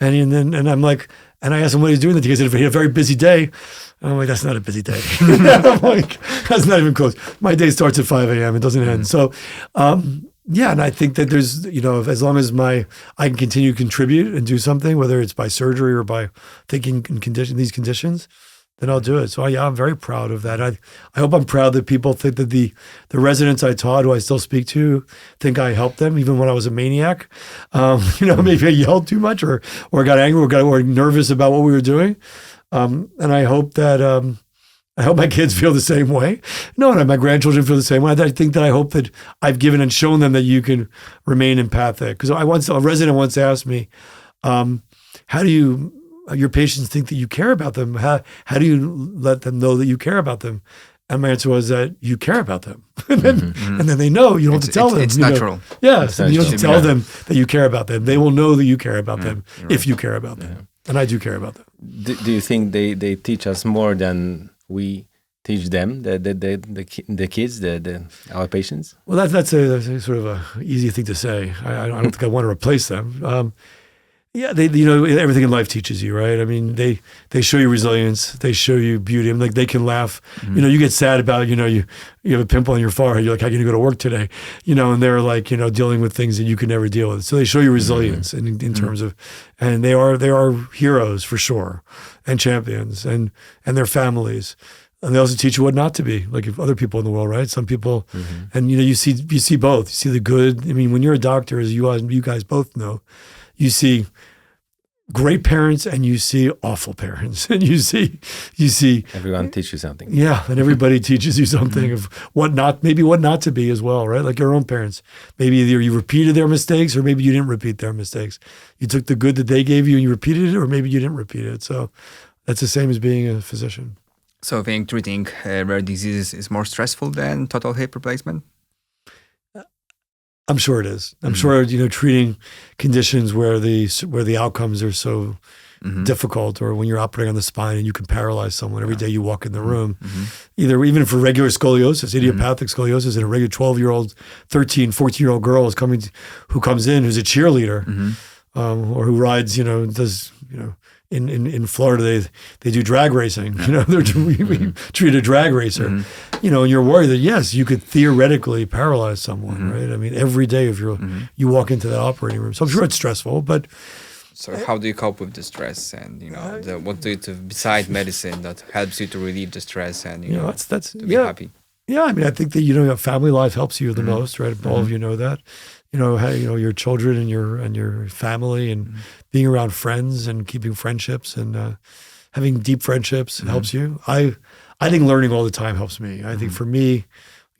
Speaker 3: and I'm like, and I asked him what he's doing that day. He said, he had a very busy day. And I'm like, that's not a busy day. I'm like, that's not even close. My day starts at 5 a.m. It doesn't end. So, and I think that there's, as long as I can continue to contribute and do something, whether it's by surgery or by thinking in these conditions, then I'll do it. So I'm very proud of that. I hope I'm proud that people think that the residents I taught, who I still speak to, think I helped them even when I was a maniac. Maybe I yelled too much or got angry or nervous about what we were doing. And I hope that I hope my kids feel the same way. No, and my grandchildren feel the same way. I hope that I've given and shown them that you can remain empathic. Because a resident once asked me, how do your patients think that you care about them? How do you let them know that you care about them? And my answer was that you care about them. and then they know. You don't have to tell them.
Speaker 1: It's natural.
Speaker 3: Yeah, so you don't have to tell them that you care about them. They will know that you care about them if you care about them. And I do care about them.
Speaker 2: Do you think they teach us more than we teach them, the kids, our patients?
Speaker 3: Well, that's a sort of a easy thing to say. I don't think I want to replace them. They everything in life teaches you, right? I mean, they show you resilience, they show you beauty. I mean, like they can laugh. You get sad about you have a pimple on your forehead. You're like, how can you go to work today? And they're like dealing with things that you can never deal with. So they show you resilience in terms of, and they are heroes for sure, and champions, and their families. And they also teach you what not to be, like if other people in the world, right? Some people, and you see both. You see the good. I mean, when you're a doctor, as you guys both know, you see great parents and you see awful parents, and you see
Speaker 2: everyone teaches you something.
Speaker 3: Yeah, and everybody teaches you something of what not to be as well, right? Like your own parents. Maybe either you repeated their mistakes or maybe you didn't repeat their mistakes. You took the good that they gave you and you repeated it, or maybe you didn't repeat it. So that's the same as being a physician.
Speaker 1: So I think treating rare diseases is more stressful than total hip replacement?
Speaker 3: I'm sure it is. I'm sure treating conditions where the outcomes are so difficult, or when you're operating on the spine and you can paralyze someone every day you walk in the room, even for regular scoliosis, idiopathic scoliosis, and a regular 12-year-old, 13, 14-year-old girl who comes in who's a cheerleader, or who rides, does in Florida they do drag racing. We treat a drag racer. And you're worried that yes, you could theoretically paralyze someone, right? I mean, every day if you walk into that operating room. So I'm sure it's stressful, but.
Speaker 1: So how do you cope with the stress, and what do you do beside medicine that helps you to relieve the stress and
Speaker 3: that's
Speaker 1: to be happy?
Speaker 3: Yeah, I mean, I think that family life helps you the most, right? All of you know that. Your children and your family, and being around friends and keeping friendships and having deep friendships helps you. I think learning all the time helps me. I think for me,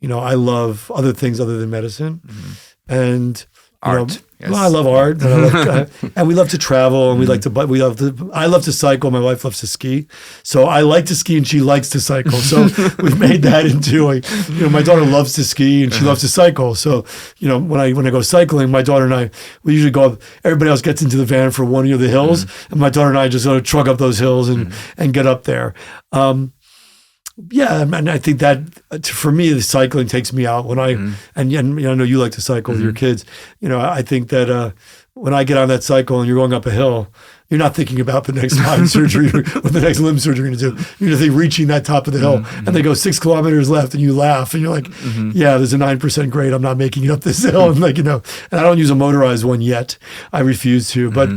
Speaker 3: I love other things other than medicine, and
Speaker 1: art. Yes.
Speaker 3: Well, I love art, and we love to travel, and I love to cycle. My wife loves to ski, so I like to ski, and she likes to cycle. So we've made that into my daughter loves to ski, and she loves to cycle. So when I go cycling, my daughter and I, we usually go up. Everybody else gets into the van for one of the hills, and my daughter and I just sort of truck up those hills and get up there. Yeah, and I think that for me, the cycling takes me out when I and I know you like to cycle with your kids. I think that when I get on that cycle and you're going up a hill, you're not thinking about the next spine surgery or the next limb surgery you're going to do. You're just reaching that top of the hill, and they go 6 kilometers left, and you laugh, and you're like, "Yeah, there's a 9% grade. I'm not making it up this hill." And and I don't use a motorized one yet. I refuse to, but.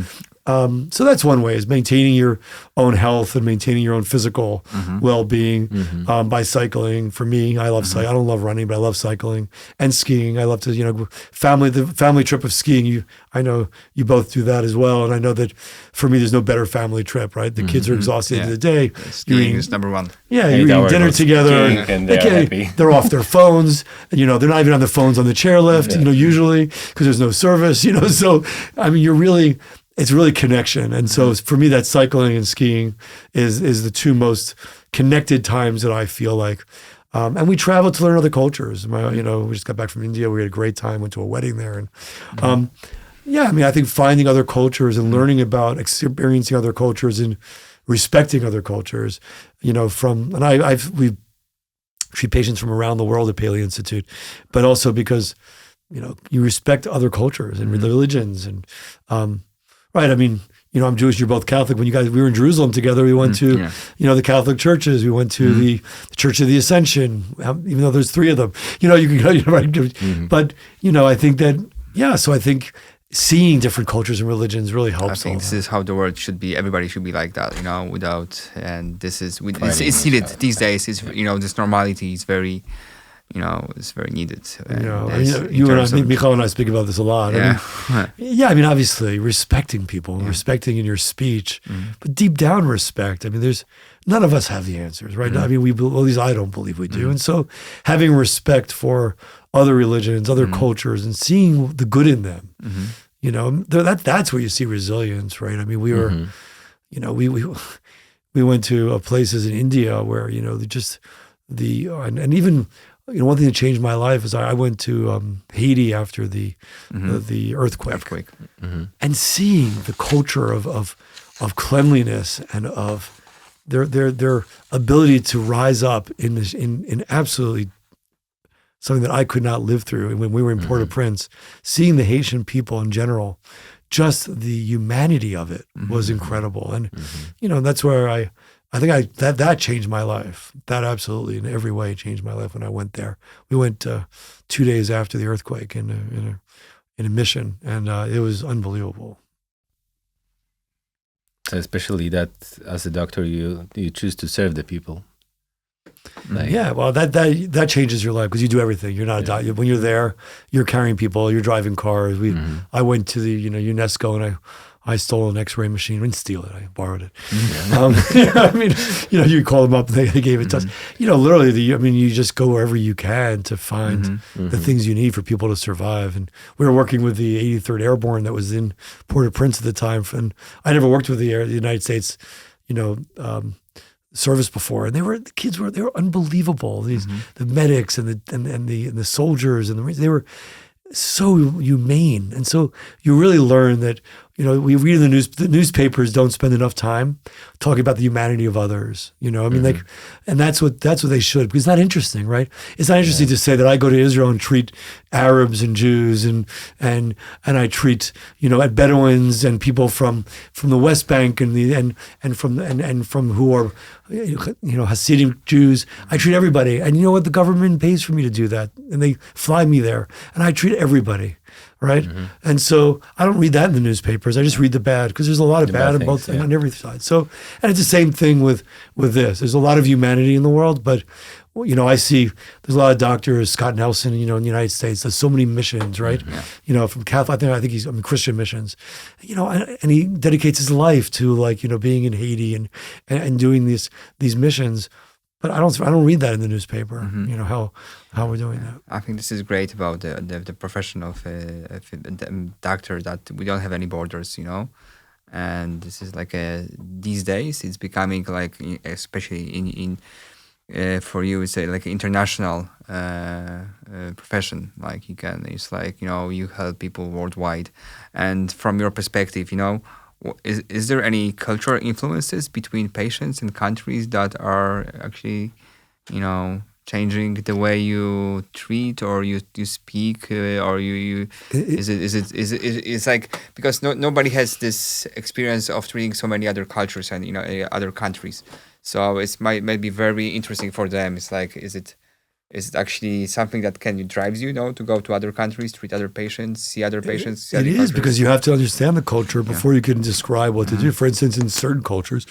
Speaker 3: So that's one way, is maintaining your own health and maintaining your own physical well-being by cycling. For me, I love cycling. I don't love running, but I love cycling and skiing. I love to, the family trip of skiing. I know you both do that as well, and I know that for me, there's no better family trip, right? The kids are exhausted at the end of the day.
Speaker 1: Skiing is number one.
Speaker 3: Yeah, you're eating dinner together.
Speaker 2: And they're happy.
Speaker 3: They're off their phones. They're not even on their phones on the chairlift. Usually because there's no service. So I mean, it's really connection. And so for me, that cycling and skiing is the two most connected times that I feel like. And we travel to learn other cultures. We just got back from India. We had a great time, went to a wedding there. And I think finding other cultures and learning about experiencing other cultures and respecting other cultures, we treat patients from around the world at Paley Institute, but also because, you respect other cultures and religions and, right. I mean, I'm Jewish, you're both Catholic. When we were in Jerusalem together, we went to, the Catholic churches. We went to the Church of the Ascension, even though there's 3 of them. You can go, right? But, I think that, so I think seeing different cultures and religions really helps.
Speaker 1: I think this is how the world should be. Everybody should be like that, it's needed these days. This normality is very... it's very needed.
Speaker 3: Michal and I speak about this a lot.
Speaker 1: Yeah.
Speaker 3: I mean, obviously, respecting people, respecting in your speech, but deep down respect. I mean, none of us have the answers, right? I mean, at least I don't believe we do. And so having respect for other religions, other cultures, and seeing the good in them, that's where you see resilience, right? I mean, we were, we went to places in India where, and even... one thing that changed my life is I went to Haiti after the earthquake. And seeing the culture of cleanliness and of their ability to rise up in absolutely something that I could not live through. And when we were in Port-au-Prince, seeing the Haitian people in general, just the humanity of it was incredible. And that's where I think that changed my life. That absolutely, in every way, changed my life when I went there. We went 2 days after the earthquake in a mission, and it was unbelievable.
Speaker 2: Especially that, as a doctor, you choose to serve the people.
Speaker 3: Well, that changes your life because you do everything. You're not a doctor. When you're there, you're carrying people. You're driving cars. I went to the UNESCO and I stole an X-ray machine. I didn't steal it. I borrowed it. I mean, you call them up, they gave it to us. Literally, you just go wherever you can to find the things you need for people to survive. And we were working with the 83rd Airborne that was in Port-au-Prince at the time. And I never worked with the United States, service before. And they were unbelievable. The medics and the soldiers and the Marines, they were so humane. And so you really learn that, we read in the newspapers don't spend enough time talking about the humanity of others, and that's what they should, because it's not interesting, right? It's not interesting to say that I go to Israel and treat Arabs and Jews and I treat, at Bedouins and people from the West Bank and from who are, Hasidic Jews. I treat everybody. And you know what? The government pays for me to do that. And they fly me there. And I treat everybody, right? And so I don't read that in the newspapers. I just read the bad, because there's a lot of bad on both on every side. So, and it's the same thing with this. There's a lot of humanity in the world, but I see there's a lot of doctors, Scott Nelson, in the United States, there's so many missions, right? From Catholic, I think he's Christian missions, and he dedicates his life to being in Haiti and doing these missions. But I don't read that in the newspaper. How we're doing that.
Speaker 1: I think this is great about the profession of a doctor, that we don't have any borders, and this is these days it's becoming especially in for you, it's like an international profession. You help people worldwide, and from your perspective, is there any cultural influences between patients and countries that are actually changing the way you treat or you speak or it's like, because nobody has this experience of treating so many other cultures and other countries, so it might be very interesting for them. It's like, is it actually something that drives you to go to other countries, treat other patients, see other patients?
Speaker 3: It is, because you have to understand the culture before you can describe what to do. For instance, in certain cultures,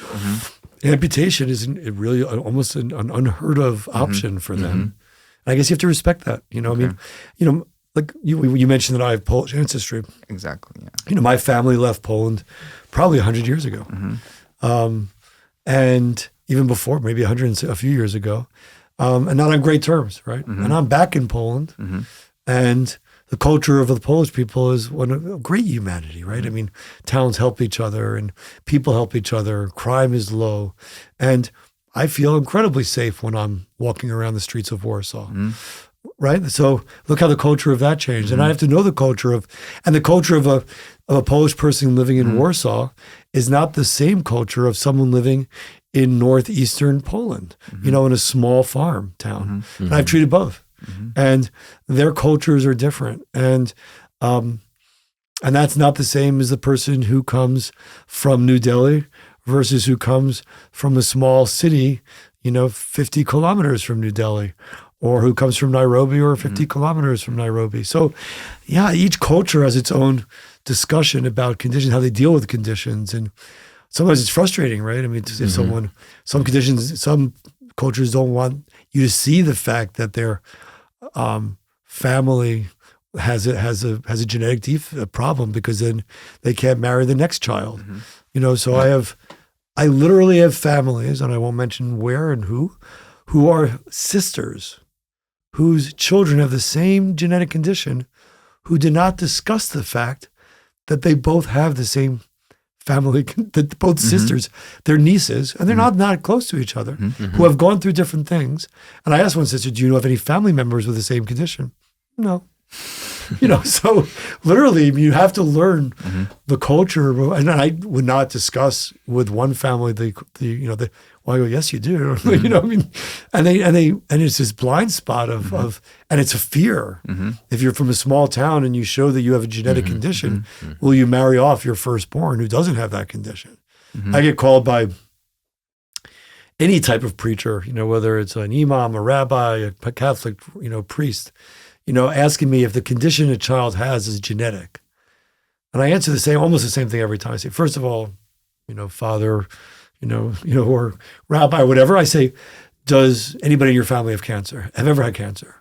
Speaker 3: amputation is really almost an unheard of option for them. And I guess you have to respect that. Like you mentioned that I have Polish ancestry.
Speaker 1: Exactly. Yeah.
Speaker 3: My family left Poland probably 100 years ago, and even before, maybe a few years ago, and not on great terms, right? And I'm back in Poland, and the culture of the Polish people is one of great humanity, right? I mean, towns help each other and people help each other. Crime is low. And I feel incredibly safe when I'm walking around the streets of Warsaw, right? So look how the culture of that changed. And I have to know the culture of a Polish person living in Warsaw is not the same culture of someone living in northeastern Poland, in a small farm town. And I've treated both. And their cultures are different, and that's not the same as the person who comes from New Delhi versus who comes from a small city, 50 kilometers from New Delhi, or who comes from Nairobi or 50 kilometers from Nairobi. So, yeah, each culture has its own discussion about conditions, how they deal with conditions, and sometimes it's frustrating, right? I mean, if some cultures don't want you to see the fact that their family has a genetic problem, because then they can't marry the next child. So I literally have families, and I won't mention where and who are sisters whose children have the same genetic condition, who did not discuss the fact that they both have the same family, that both sisters, they're nieces, and they're not close to each other, who have gone through different things. And I asked one sister, do you know of any family members with the same condition? No. So literally you have to learn the culture. And I would not discuss with one family well, I go, yes, you do. And it's this blind spot of and it's a fear. If you're from a small town and you show that you have a genetic condition, will you marry off your firstborn who doesn't have that condition? I get called by any type of preacher, whether it's an imam, a rabbi, a Catholic, priest, asking me if the condition a child has is genetic. And I answer almost the same thing every time. I say, first of all, father, or rabbi, whatever. I say, does anybody in your family have cancer? Have ever had cancer?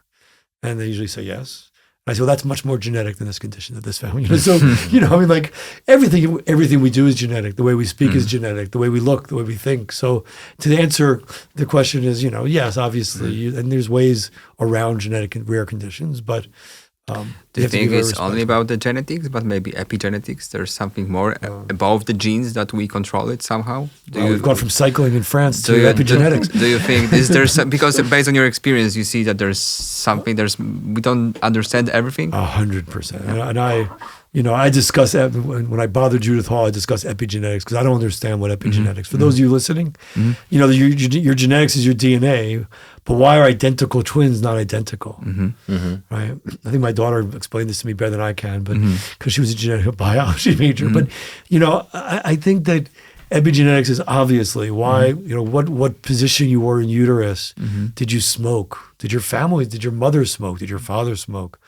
Speaker 3: And they usually say yes. And I say, well, that's much more genetic than this condition of this family. So, like everything we do is genetic. The way we speak is genetic. The way we look, the way we think. So to answer the question is, yes, obviously, and there's ways around genetic and rare conditions, but
Speaker 1: do you think it's only about the genetics, but maybe epigenetics? There's something more above the genes that we control it somehow?
Speaker 3: We've gone from cycling in France to epigenetics.
Speaker 1: Do you think because based on your experience, you see that there's something, we don't understand everything?
Speaker 3: 100%. And I discuss, when I bother Judith Hall, I discuss epigenetics because I don't understand what epigenetics. For those of you listening, your genetics is your DNA, but why are identical twins not identical? Right? I think my daughter explained this to me better than I can, but because she was a genetic biology major. But I think that epigenetics is obviously why. What position you were in uterus. Did you smoke? Did your mother smoke? Did your father smoke?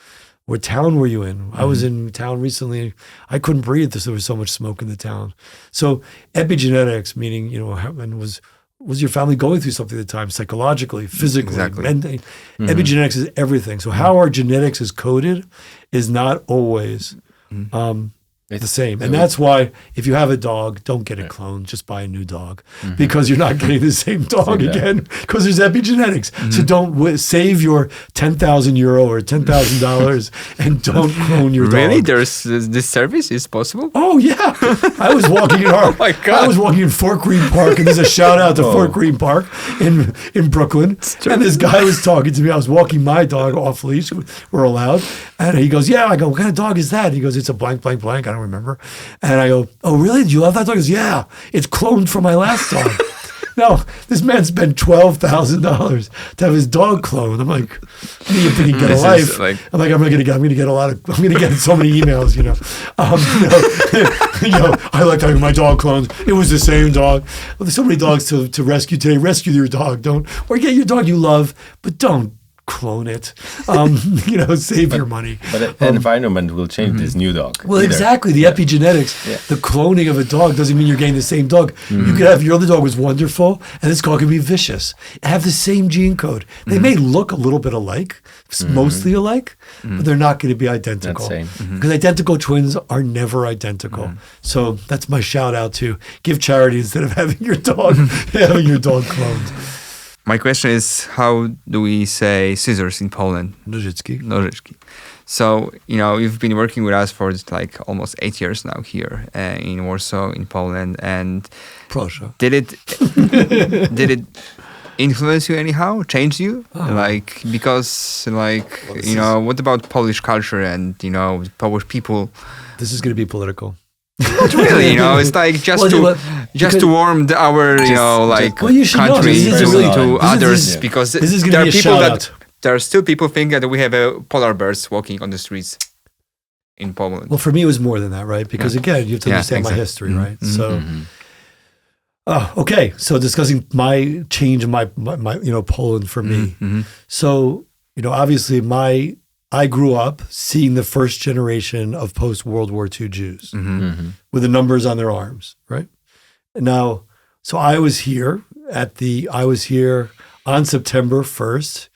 Speaker 3: What town were you in? I was in town recently. I couldn't breathe because there was so much smoke in the town. So epigenetics, meaning, and was your family going through something at the time, psychologically, physically, mentally? Epigenetics is everything. So how our genetics is coded is not always the same. And that's why if you have a dog, don't get a clone, just buy a new dog, because you're not getting the same dog again, because there's epigenetics. So don't save your €10,000 or $10,000 and don't clone your dog.
Speaker 1: Really? There's this service is possible?
Speaker 3: Oh yeah. I was walking I was walking in Fort Greene Park, and there's a shout out to Fort Greene Park in Brooklyn. And this guy was talking to me. I was walking my dog off leash. We're allowed. And he goes, yeah. I go, what kind of dog is that? He goes, it's a blank, blank, blank. I don't remember. And I go, oh, really? Do you love that dog? He goes, yeah, it's cloned from my last dog. Now, this man spent $12,000 to have his dog cloned. I'm like, you think he'd get a life? I'm like, I'm gonna get so many emails, I like having my dog cloned. It was the same dog. Well, there's so many dogs to rescue today. Rescue your dog. Or get your dog you love, but don't clone it. Save your money.
Speaker 2: But the environment will change this new dog.
Speaker 3: Well, exactly. The epigenetics, the cloning of a dog doesn't mean you're getting the same dog. You could have your other dog was wonderful, and this dog could be vicious. Have the same gene code. They may look a little bit alike, mostly alike, but they're not going to be identical. Because identical twins are never identical. So that's my shout out to give charity instead of having your dog cloned.
Speaker 1: My question is, how do we say scissors in Poland?
Speaker 3: Nożyczki.
Speaker 1: So, you've been working with us for like almost 8 years now here in Warsaw, in Poland. And
Speaker 3: Proszę.
Speaker 1: Did it influence you anyhow, change you? What about Polish culture and, Polish people?
Speaker 3: This is going to be political.
Speaker 1: Not really, it's like just to warm our, country to others, because there are still people think that we have polar bears walking on the streets in Poland.
Speaker 3: Well, for me, it was more than that, right? Because again, you have to understand my history, right? So, okay. So discussing my change in my Poland for me. So, obviously I grew up seeing the first generation of post-World War II Jews with the numbers on their arms, right? Now, so I was here on September 1st,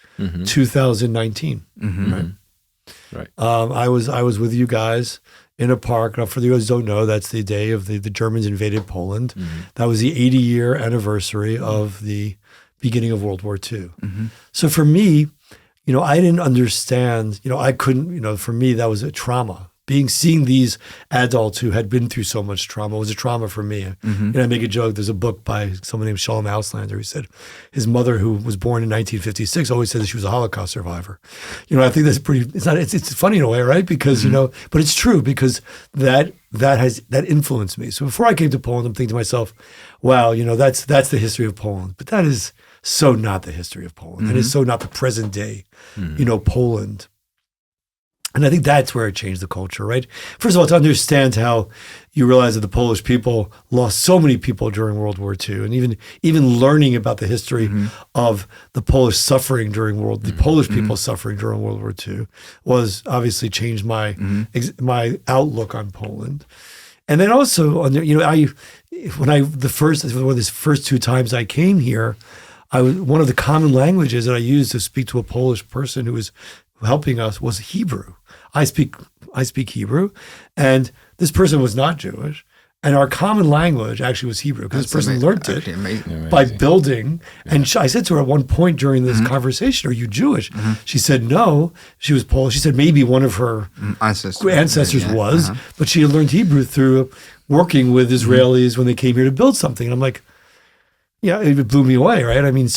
Speaker 3: 2019, right? I was with you guys in a park. Now, for the guys who don't know, that's the day of the Germans invaded Poland. That was the 80-year anniversary of the beginning of World War II. So for me, I didn't understand, I couldn't, for me, that was a trauma. Seeing these adults who had been through so much trauma was a trauma for me. I make a joke, there's a book by someone named Shalom Auslander who said his mother, who was born in 1956, always said that she was a Holocaust survivor. I think that's it's funny in a way, right? Because, but it's true, because that influenced me. So before I came to Poland, I'm thinking to myself, wow, that's the history of Poland. But that is so not the history of Poland. That is so not the present day, Poland. And I think that's where it changed the culture, right? First of all, to understand how you realize that the Polish people lost so many people during World War II, and even learning about the history of the Polish suffering during the Polish people suffering during World War II was obviously changed my my outlook on Poland. And then also, one of the first 2 times I came here, one of the common languages that I used to speak to a Polish person who was helping us was Hebrew. I speak Hebrew, and this person was not Jewish, and our common language actually was Hebrew, because this person learned it by building. And I said to her at one point during this conversation, "Are you Jewish?" She said no, she was Polish. She said maybe one of her ancestors was, but she had learned Hebrew through working with Israelis when they came here to build something. And I'm like, yeah, it blew me away, right? I mean,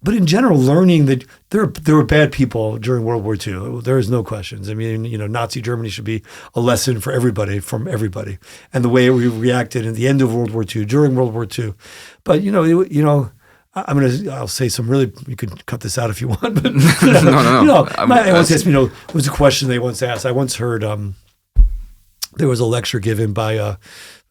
Speaker 3: but in general, learning that there were bad people during World War II, there is no questions. I mean, Nazi Germany should be a lesson for everybody, from everybody, and the way we reacted at the end of World War II, during World War II. But I'll say some really. You can cut this out if you want. But
Speaker 1: no.
Speaker 3: I once asked me. It was a question they once asked. I once heard there was a lecture given by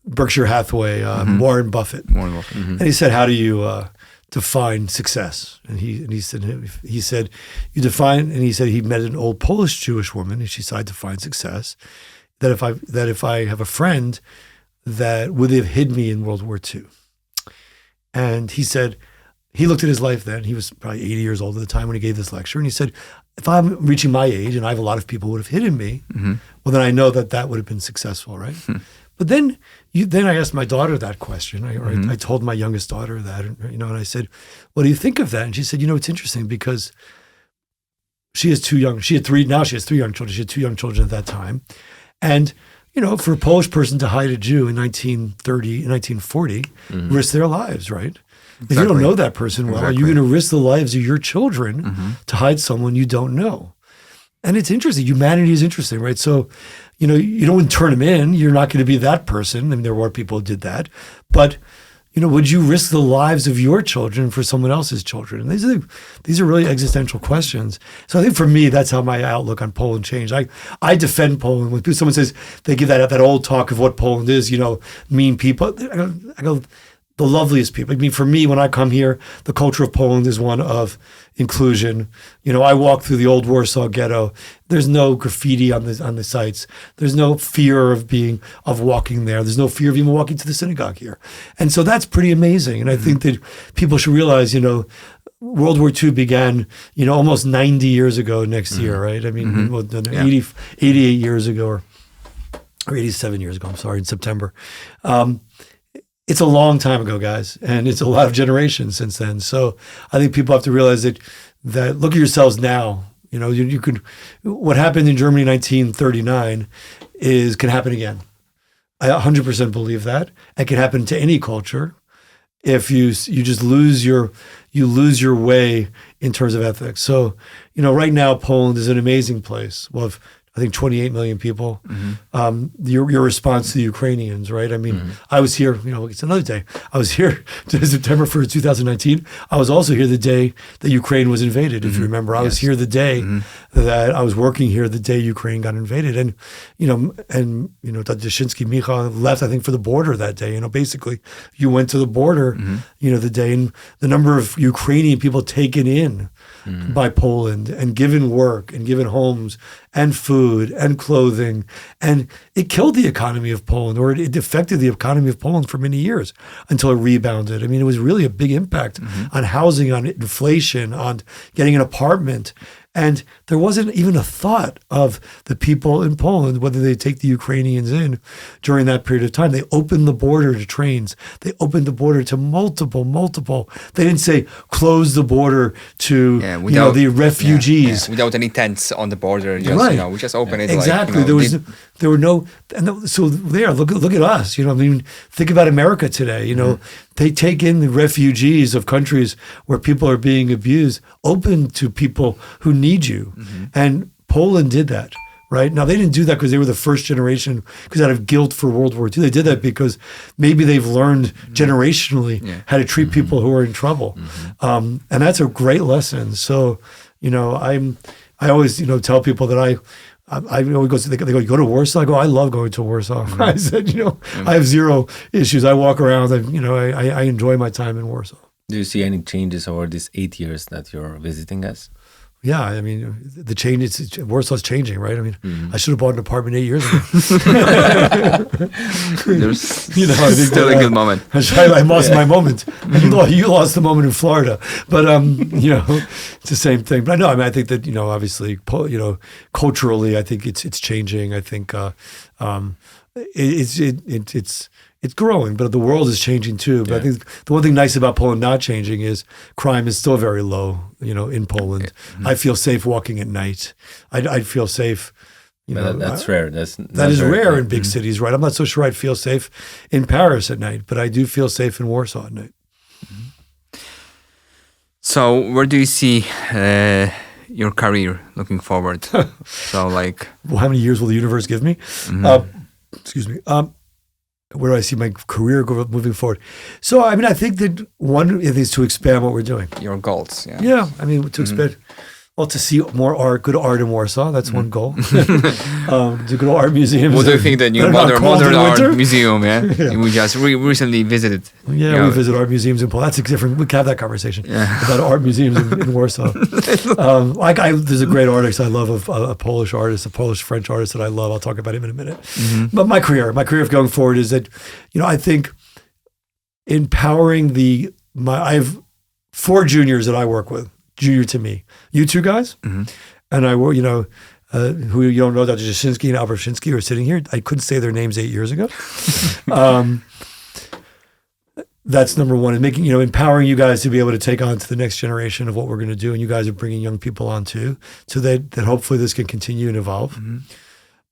Speaker 3: Berkshire Hathaway, Warren Buffett, and he said, "How do you define success?" And he said you define, and he said he met an old Polish Jewish woman, and she said, "I define success that if I have a friend that would have hid me in World War II." And he said he looked at his life then. He was probably 80 years old at the time when he gave this lecture, and he said, if I'm reaching my age and I have a lot of people who would have hidden me, well, then I know that would have been successful, right? But then I asked my daughter that question. I told my youngest daughter that, and I said, "What do you think of that?" And she said, "It's interesting because she has 2 young. She had 3. Now she has 3 young children. She had 2 young children at that time, and for a Polish person to hide a Jew in 1940, risk their lives, right? Exactly. If you don't know that person well, are you going to risk the lives of your children to hide someone you don't know? And it's interesting. Humanity is interesting, right? So, you don't turn them in. You're not going to be that person. I mean, there were people who did that. But, would you risk the lives of your children for someone else's children? And these are really existential questions. So I think for me, that's how my outlook on Poland changed. I defend Poland. When someone says, they give that old talk of what Poland is, mean people, I go, the loveliest people. I mean, for me, when I come here, the culture of Poland is one of inclusion. I walk through the old Warsaw ghetto. There's no graffiti on the sites. There's no fear of walking there. There's no fear of even walking to the synagogue here. And so that's pretty amazing. And I think that people should realize, World War II began, almost 90 years ago next year, right? I mean, 88 years ago or 87 years ago, I'm sorry, in September. It's a long time ago, guys, and it's a lot of generations since then. So I think people have to realize that look at yourselves now. You could, what happened in Germany in 1939 can happen again. I 100% believe that. It can happen to any culture if you just lose your way in terms of ethics. So, right now Poland is an amazing place. Well, I think 28 million people. Your response to the Ukrainians, right? I mean, I was here, it's another day. I was here September 1st, 2019. I was also here the day that Ukraine was invaded, if you remember. I was here the day that I was working here the day Ukraine got invaded. And, Deszczyński, Michal left, I think, for the border that day. Basically, you went to the border, the day, and the number of Ukrainian people taken in by Poland and given work and given homes and food and clothing. And it killed the economy of Poland, or it affected the economy of Poland for many years until it rebounded. I mean, it was really a big impact on housing, on inflation, on getting an apartment. And there wasn't even a thought of the people in Poland, whether they take the Ukrainians in during that period of time. They opened the border to trains. They opened the border to multiple. They didn't say close the border to the refugees.
Speaker 1: Without any tents on the border. Just,
Speaker 3: right.
Speaker 1: We just open it.
Speaker 3: Exactly. There were no, and so there, look at us, think about America today, they take in the refugees of countries where people are being abused, open to people who need you. And Poland did that, right? Now, they didn't do that because they were the first generation, because out of guilt for World War II. They did that because maybe they've learned generationally how to treat people who are in trouble. And that's a great lesson. So, I always, tell people that I always they go, you go to Warsaw? I go, I love going to Warsaw. I said, I have zero issues. I walk around and, I enjoy my time in Warsaw.
Speaker 2: Do you see any changes over these 8 years that you're visiting us?
Speaker 3: Yeah, I mean, the change, Warsaw's changing, right? I mean, I should have bought an apartment 8 years ago.
Speaker 1: There's still a good moment.
Speaker 3: I lost my moment. You lost the moment in Florida. But, it's the same thing. But no, I think that, obviously, culturally, I think it's changing. I think it's growing, but the world is changing too. But I think the one thing nice about Poland not changing is crime is still very low, in Poland. I feel safe walking at night. I feel safe.
Speaker 2: That's rare.
Speaker 3: That is rare in big cities, right? I'm not so sure I'd feel safe in Paris at night, but I do feel safe in Warsaw at night.
Speaker 1: So where do you see your career looking forward? Well,
Speaker 3: how many years will the universe give me? Excuse me. Where do I see my career moving forward? So, I think that one is to expand what we're doing.
Speaker 1: Your goals, yeah.
Speaker 3: Yeah, to expand, to see more good art in Warsaw. That's one goal. To go to art museums.
Speaker 1: What do you think the new modern art museum, we just recently visited.
Speaker 3: Yeah, we visit art museums in Poland. That's different. We can have that conversation about art museums in Warsaw. There's a great artist I love, a Polish artist, a Polish-French artist that I love. I'll talk about him in a minute. But my career of going forward is that, I think empowering I have 4 juniors that I work with, junior to me. You two guys, and I work, who you don't know, Dr. Deszczyński and Albrewczyński are sitting here. I couldn't say their names 8 years ago. That's number one, and making, empowering you guys to be able to take on to the next generation of what we're going to do. And you guys are bringing young people on too, so that hopefully this can continue and evolve.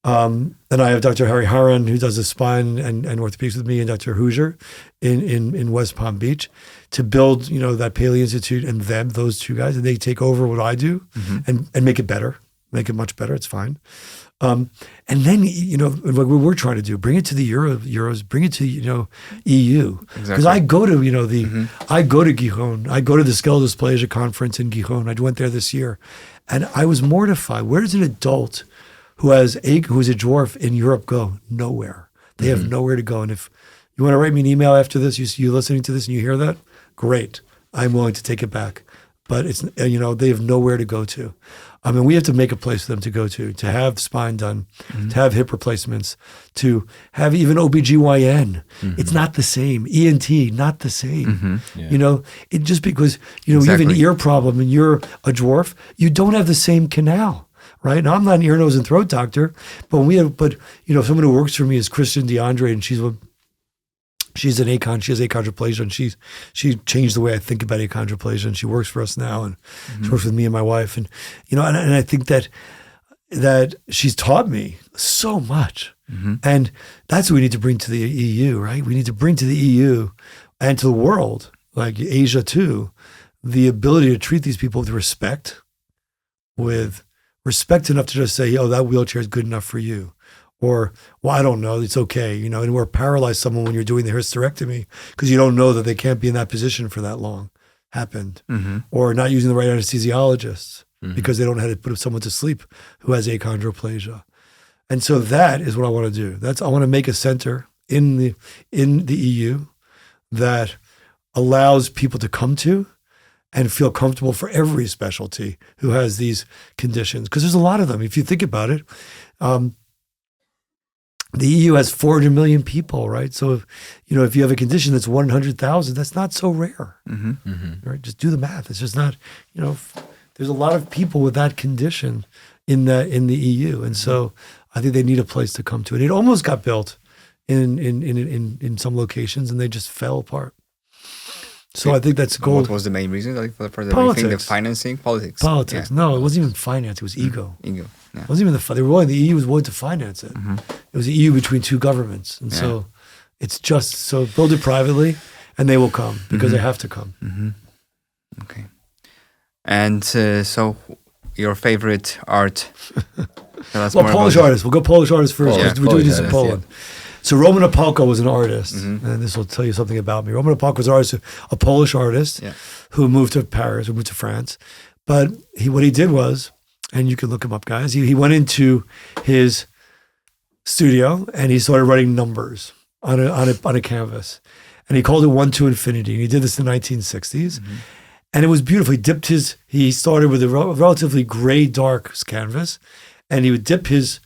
Speaker 3: And I have Dr. Harry Haran, who does the spine and orthopedics with me, and Dr. Hoosier in West Palm Beach, to build, that Paley Institute and those two guys, and they take over what I do and make it better. make it much better. It's fine. And then, what we're trying to do, bring it to the Euros, bring it to, EU. Because I go to, I go to Gijón. I go to the skeletal dysplasia conference in Gijón. I went there this year. And I was mortified. Where does an adult who is a dwarf in Europe go? Nowhere. They have nowhere to go. And if you want to write me an email after this, you listening to this and you hear that, great. I'm willing to take it back. But it's, they have nowhere to go to. I mean, we have to make a place for them to go to have spine done, to have hip replacements, to have even OBGYN. It's not the same. ENT, not the same. It just because, you have an ear problem and you're a dwarf, you don't have the same canal, right? Now, I'm not an ear, nose, and throat doctor, but someone who works for me is Kristen DeAndre, and she's an she has achondroplasia, and she changed the way I think about achondroplasia, and she works for us now, and she works with me and my wife, and and I think that she's taught me so much, and that's what we need to bring to the EU, right? We need to bring to the EU and to the world, like Asia too, the ability to treat these people with respect enough to just say, "Oh, that wheelchair is good enough for you." Or, well, I don't know, it's okay, and we're paralyzed someone when you're doing the hysterectomy because you don't know that they can't be in that position for that long, happened. Or not using the right anesthesiologists because they don't know how to put someone to sleep who has achondroplasia. And so that is what I want to do. I want to make a center in the EU that allows people to come to and feel comfortable for every specialty who has these conditions. Because there's a lot of them. If you think about it, the EU has 400 million people, right? So, if you have a condition that's 100,000, that's not so rare, right? Just do the math. It's just not, there's a lot of people with that condition in the EU, and so I think they need a place to come to. And it almost got built in some locations, and they just fell apart. So I think that's gold.
Speaker 1: What was the main reason for the
Speaker 3: Politics.
Speaker 1: rethink, the financing? Politics.
Speaker 3: Politics. Yeah. No, it wasn't even finance. It was ego.
Speaker 1: Ego. Yeah.
Speaker 3: It wasn't even the EU was willing to finance it. It was the EU between two governments. And so it's just, build it privately and they will come because they have to come.
Speaker 1: Okay. And so your favorite art? Tell us more
Speaker 3: Polish artists. We'll go Polish artists first.
Speaker 2: Yeah,
Speaker 3: We're doing this in Poland.
Speaker 2: Yeah.
Speaker 3: So Roman Opalka was an artist, and this will tell you something about me. Roman Opalka was an artist, a Polish artist who moved to Paris, who moved to France. But what he did was, and you can look him up, guys, he went into his studio and he started writing numbers on a canvas. And he called it 1 to Infinity. And he did this in the 1960s. And it was beautiful. He started with a relatively gray, dark canvas, and he would dip his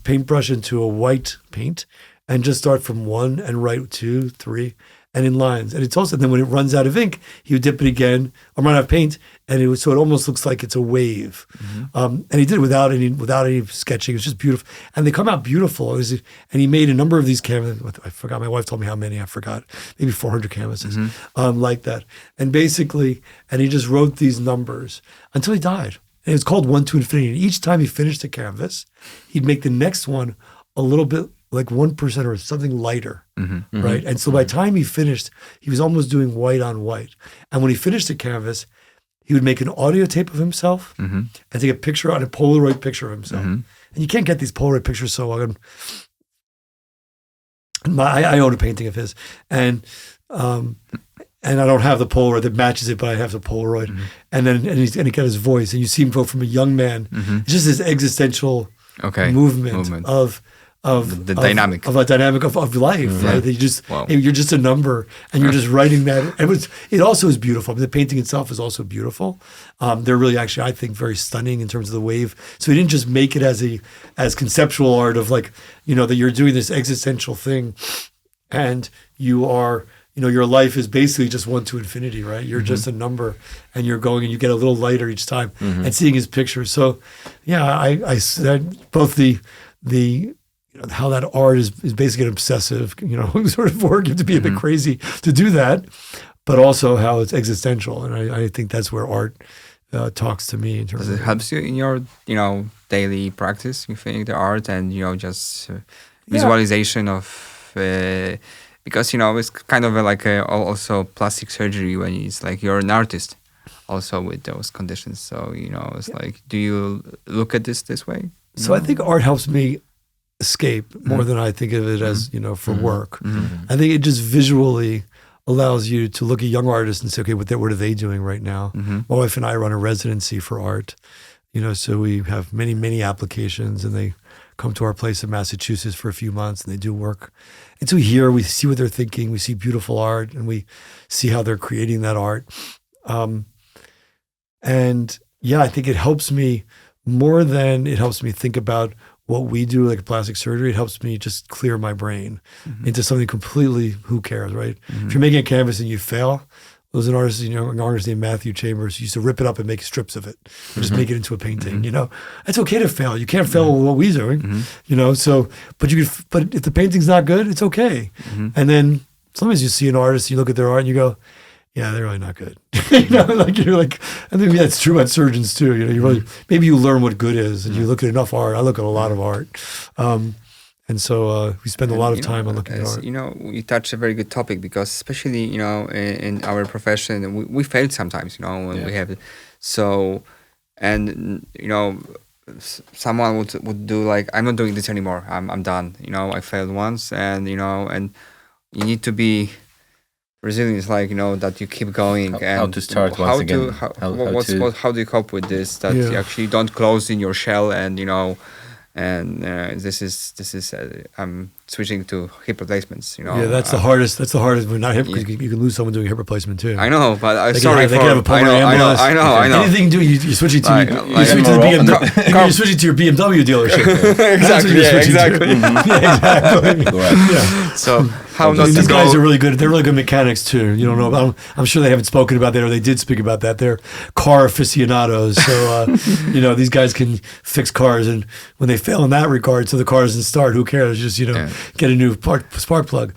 Speaker 3: paintbrush into a white paint and just start from 1 and write 2, 3, and in lines. And it's also, then when it runs out of ink, he would dip it again, or run out of paint, and so it almost looks like it's a wave. And he did it without any sketching. It was just beautiful. And they come out beautiful. And he made a number of these canvases. I forgot, my wife told me how many, I forgot. Maybe 400 canvases, like that. And basically, and he just wrote these numbers until he died. And it's called 1 to Infinity. And each time he finished a canvas, he'd make the next one a little bit like 1% or something lighter, right? And so by the time he finished, he was almost doing white on white. And when he finished the canvas, he would make an audio tape of himself and take a picture on a Polaroid picture of himself. And you can't get these Polaroid pictures so long. I own a painting of his, and I don't have the Polaroid that matches it, but I have the Polaroid. And then he got his voice, and you see him go from a young man. It's just this existential movement of
Speaker 1: the dynamic
Speaker 3: of life, right? That you're just a number, and you're just writing that. It also is beautiful. I mean, the painting itself is also beautiful. They're really actually, I think, very stunning in terms of the wave. So he didn't just make it as conceptual art of that you're doing this existential thing, and you are. Your life is basically just 1 to Infinity, right? You're just a number, and you're going, and you get a little lighter each time. And seeing his pictures, so I said both the how that art is basically an obsessive, sort of work. You have to be a bit crazy to do that, but also how it's existential, and I think that's where art talks to me in terms.
Speaker 1: Does it helps you in your daily practice? You think the art and just visualization of. Because it's kind of also plastic surgery when it's like you're an artist, also with those conditions. So, it's like, do you look at this way?
Speaker 3: So I think art helps me escape more than I think of it as, for work. I think it just visually allows you to look at young artists and say, okay, what are they doing right now? My wife and I run a residency for art, so we have many, many applications, and they come to our place in Massachusetts for a few months and they do work. And so here we see what they're thinking, we see beautiful art, and we see how they're creating that art. And yeah, I think it helps me more than it helps me think about what we do, like plastic surgery. It helps me just clear my brain into something completely, who cares, right? If you're making a canvas and you fail, there's an artist, an artist named Matthew Chambers who used to rip it up and make strips of it and just make it into a painting, It's okay to fail. You can't fail with what we're doing, so, but if the painting's not good, it's okay. And then sometimes you see an artist, you look at their art and you go, yeah, they're really not good. And maybe that's true about surgeons too. You really, maybe you learn what good is, and you look at enough art. I look at a lot of art, and so we spend a lot of time on looking at art.
Speaker 1: You touched a very good topic, because especially in our profession, we fail sometimes. When we have so, and someone would do like, I'm not doing this anymore. I'm done. I failed once, and and you need to be resilience, like that you keep going.
Speaker 2: How to start once again.
Speaker 1: How do you cope with this? That you actually don't close in your shell, and this is I'm switching to hip replacements.
Speaker 3: Yeah, that's the hardest. That's the hardest. Not hip, because you can lose someone doing hip replacement too.
Speaker 1: I know, but
Speaker 3: they can have a pulmonary embolus.
Speaker 1: I know.
Speaker 3: Anything you do, you're switching to you're switching to your BMW dealership.
Speaker 1: Exactly.
Speaker 3: Exactly.
Speaker 1: Yeah. So how not
Speaker 3: these guys are really good. They're really good mechanics too. You don't know about. I'm sure they haven't spoken about that, or they did speak about that. They're car aficionados. So these guys can fix cars, and when they fail in that regard, so the car doesn't start, who cares? Just get a new spark plug.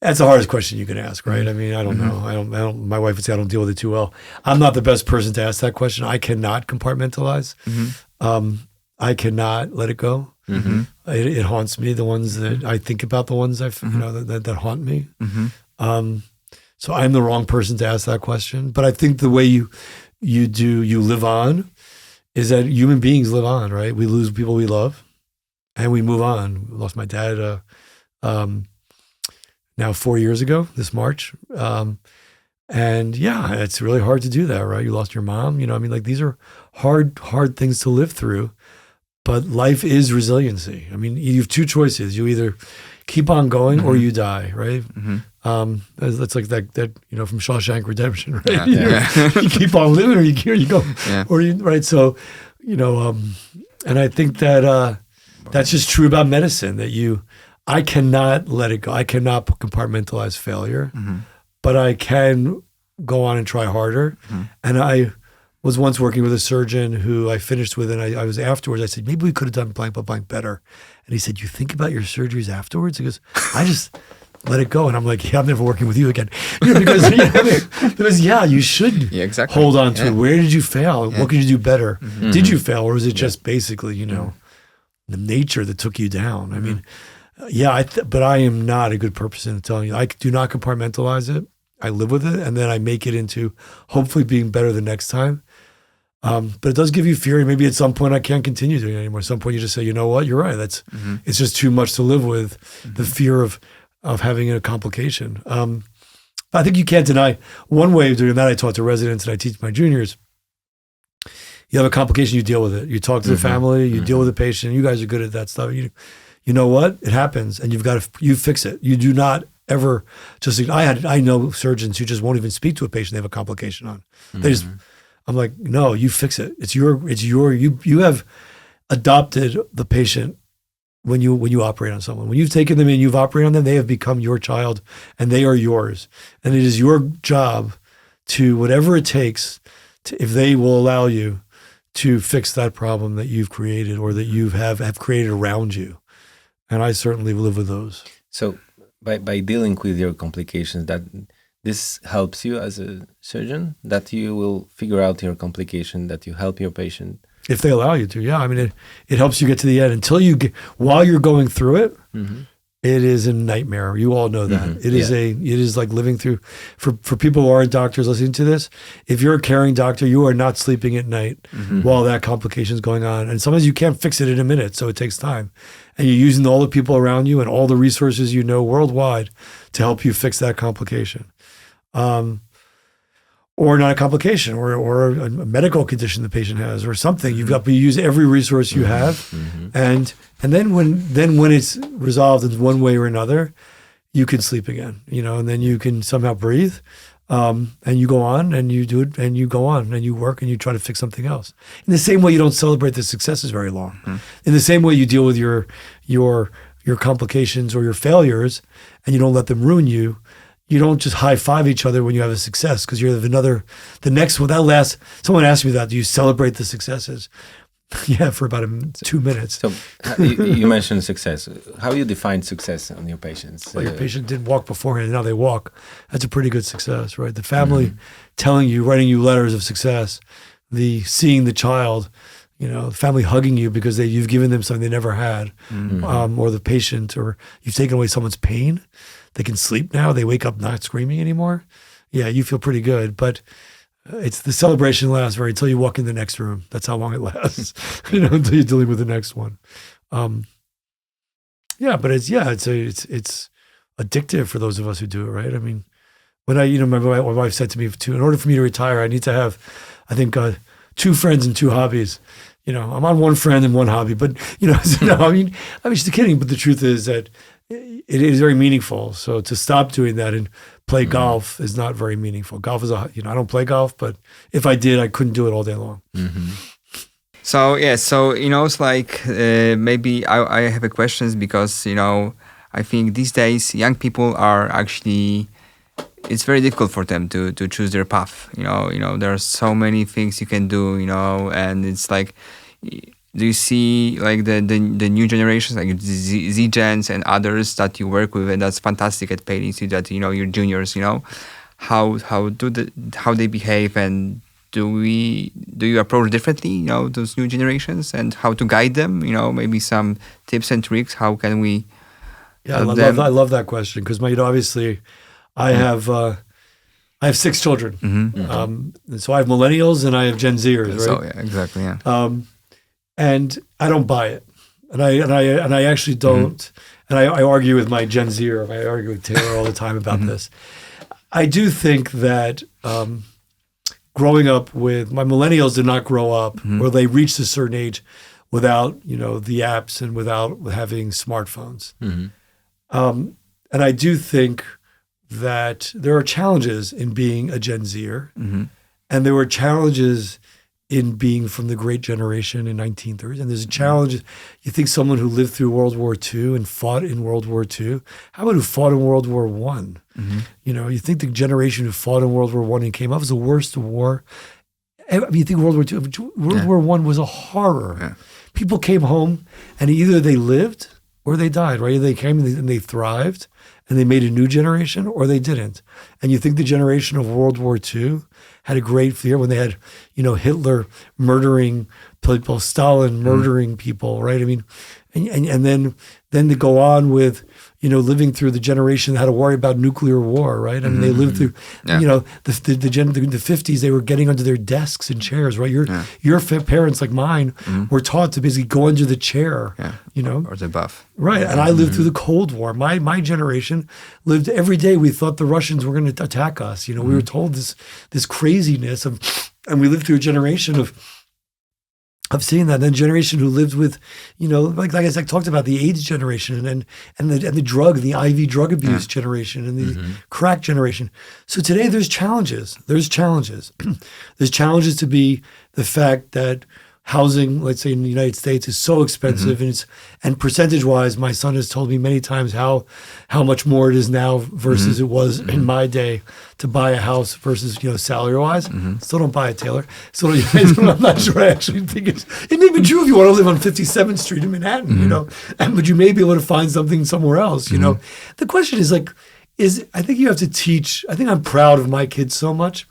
Speaker 3: That's the hardest question you can ask, right? I mean, I don't know. I don't. My wife would say I don't deal with it too well. I'm not the best person to ask that question. I cannot compartmentalize. I cannot let it go. It haunts me. The ones that I think about, the ones that haunt me. So I'm the wrong person to ask that question. But I think the way you live on is that human beings live on, right? We lose people we love, and we move on. We lost my dad now 4 years ago, this March. And yeah, it's really hard to do that, right? You lost your mom, these are hard things to live through, but life is resiliency. I mean, you have two choices. You either keep on going or you die, right? That's like that from Shawshank Redemption, right? You keep on living, or you go, right? So, and I think that that's just true about medicine, that I cannot let it go. I cannot compartmentalize failure, but I can go on and try harder. And I was once working with a surgeon who I finished with, and I was afterwards, I said, maybe we could have done blank by blank better. And he said, you think about your surgeries afterwards? He goes, I just let it go. And I'm like, yeah, I'm never working with you again. Because you should hold on to it. Where did you fail? What could you do better? Did you fail? Or was it just basically, the nature that took you down? I mean, but I am not a good person at telling you. I do not compartmentalize it. I live with it, and then I make it into hopefully being better the next time. But it does give you fear, and maybe at some point I can't continue doing it anymore. At some point you just say, you know what, you're right. It's just too much to live with, the fear of having a complication. I think you can't deny one way of doing that. I talk to residents and I teach my juniors. You have a complication, you deal with it. You talk to the family, you deal with the patient. You guys are good at that stuff. You know what? It happens, and you fix it. You do not ever just. I know surgeons who just won't even speak to a patient they have a complication on. They just. I'm like, no, you fix it. You have adopted the patient when you operate on someone. When you've taken them in, you've operated on them. They have become your child, and they are yours. And it is your job to whatever it takes, if they will allow you, to fix that problem that you've created or that you have created around you. And I certainly live with those.
Speaker 2: So by dealing with your complications, that this helps you as a surgeon, that you will figure out your complication, that you help your patient.
Speaker 3: If they allow you to, yeah. I mean, it helps you get to the end. While you're going through it, It is a nightmare. You all know that.
Speaker 2: Mm-hmm.
Speaker 3: It is like living through, for people who aren't doctors listening to this, if you're a caring doctor, you are not sleeping at night while that complication is going on. And sometimes you can't fix it in a minute, so it takes time. And you're using all the people around you and all the resources you know worldwide to help you fix that complication. Or not a complication, or a medical condition the patient has, or something. You've got to use every resource you have, and then when it's resolved in one way or another, you can sleep again, and then you can somehow breathe, and you go on and you do it, and you go on and you work and you try to fix something else. In the same way, you don't celebrate the successes very long. In the same way, you deal with your complications or your failures, and you don't let them ruin you. You don't just high five each other when you have a success, because you're the next one. Someone asked me that, do you celebrate the successes? Yeah, for about 2 minutes.
Speaker 2: So you mentioned success. How you define success on your patients?
Speaker 3: Well, your patient didn't walk beforehand, and now they walk. That's a pretty good success, right? The family telling you, writing you letters of success, seeing the child, the family hugging you because you've given them something they never had, or the patient, or you've taken away someone's pain. They can sleep now. They wake up not screaming anymore. Yeah, you feel pretty good. But it's the celebration lasts until you walk in the next room. That's how long it lasts. Until you're dealing with the next one. But it's addictive for those of us who do it, right? I mean, when my wife said to me, in order for me to retire, I need to have, I think, 2 friends and 2 hobbies. I'm on 1 friend and 1 hobby, but so no, I mean, she's kidding. But the truth is that it is very meaningful. So to stop doing that and play golf is not very meaningful. Golf is I don't play golf, but if I did, I couldn't do it all day long.
Speaker 1: So it's like maybe I have a questions because I think these days young people are actually, it's very difficult for them to choose their path. There are so many things you can do. And it's like, do you see like the new generations, like Z gens and others that you work with, and that's fantastic at Pale Institute, that your juniors, how they behave, and do you approach differently, those new generations, and how to guide them, maybe some tips and tricks, how can we help them?
Speaker 3: I love that question, because obviously I have 6 children, so I have millennials and I have Gen Zers, right?
Speaker 1: So yeah, exactly, yeah.
Speaker 3: And I don't buy it, and I actually don't. And I argue with my Gen Zer. I argue with Taylor all the time about this. I do think that growing up with my millennials did not grow up, or they reached a certain age without the apps and without having smartphones. And I do think that there are challenges in being a Gen Zer, and there were challenges in being from the great generation in 1930s. And there's a challenge. You think someone who lived through World War II and fought in World War II, how about who fought in World War I? You think the generation who fought in World War I and came up was the worst war. I mean, you think World War II, World War I was a horror. Yeah. People came home and either they lived or they died, right? They came and they thrived and they made a new generation, or they didn't. And you think the generation of World War II had a great fear when they had, Hitler murdering people, Stalin murdering people, right? I mean, and then to go on with, living through the generation that had to worry about nuclear war, right? I mean, they lived through, the 50s, they were getting under their desks and chairs, right? Your parents, like mine, were taught to basically go under the chair,
Speaker 1: or the buff.
Speaker 3: Right, and I lived through the Cold War. My generation lived every day. We thought the Russians were going to attack us. We were told this craziness and we lived through a generation of seeing that. And then generation who lived with, like I said, talked about the AIDS generation and the IV drug abuse generation and the crack generation. So today there's challenges. There's challenges to be the fact that housing, let's say in the United States, is so expensive, and percentage-wise, my son has told me many times how much more it is now versus it was in my day to buy a house versus salary-wise. Still don't buy it, Taylor. I'm not sure. I actually think it may be true if you want to live on 57th Street in Manhattan, but you may be able to find something somewhere else. The question is I think you have to teach. I think I'm proud of my kids so much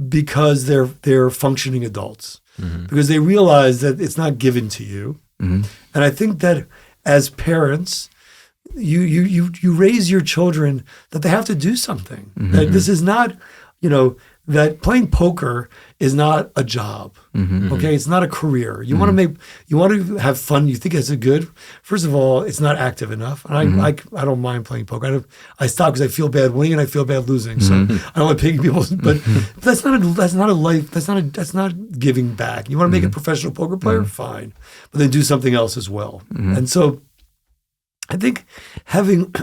Speaker 3: because they're functioning adults. Because they realize that it's not given to you. And I think that as parents, you raise your children that they have to do something. That this is not, that playing poker is not a job. Okay, it's not a career. You want to have fun. You think it's good. First of all, it's not active enough. And I don't mind playing poker. I stop because I feel bad winning and I feel bad losing. So I don't like picking people. But that's not a life. That's not giving back. You want to make a professional poker player, fine, but then do something else as well. And so I think having,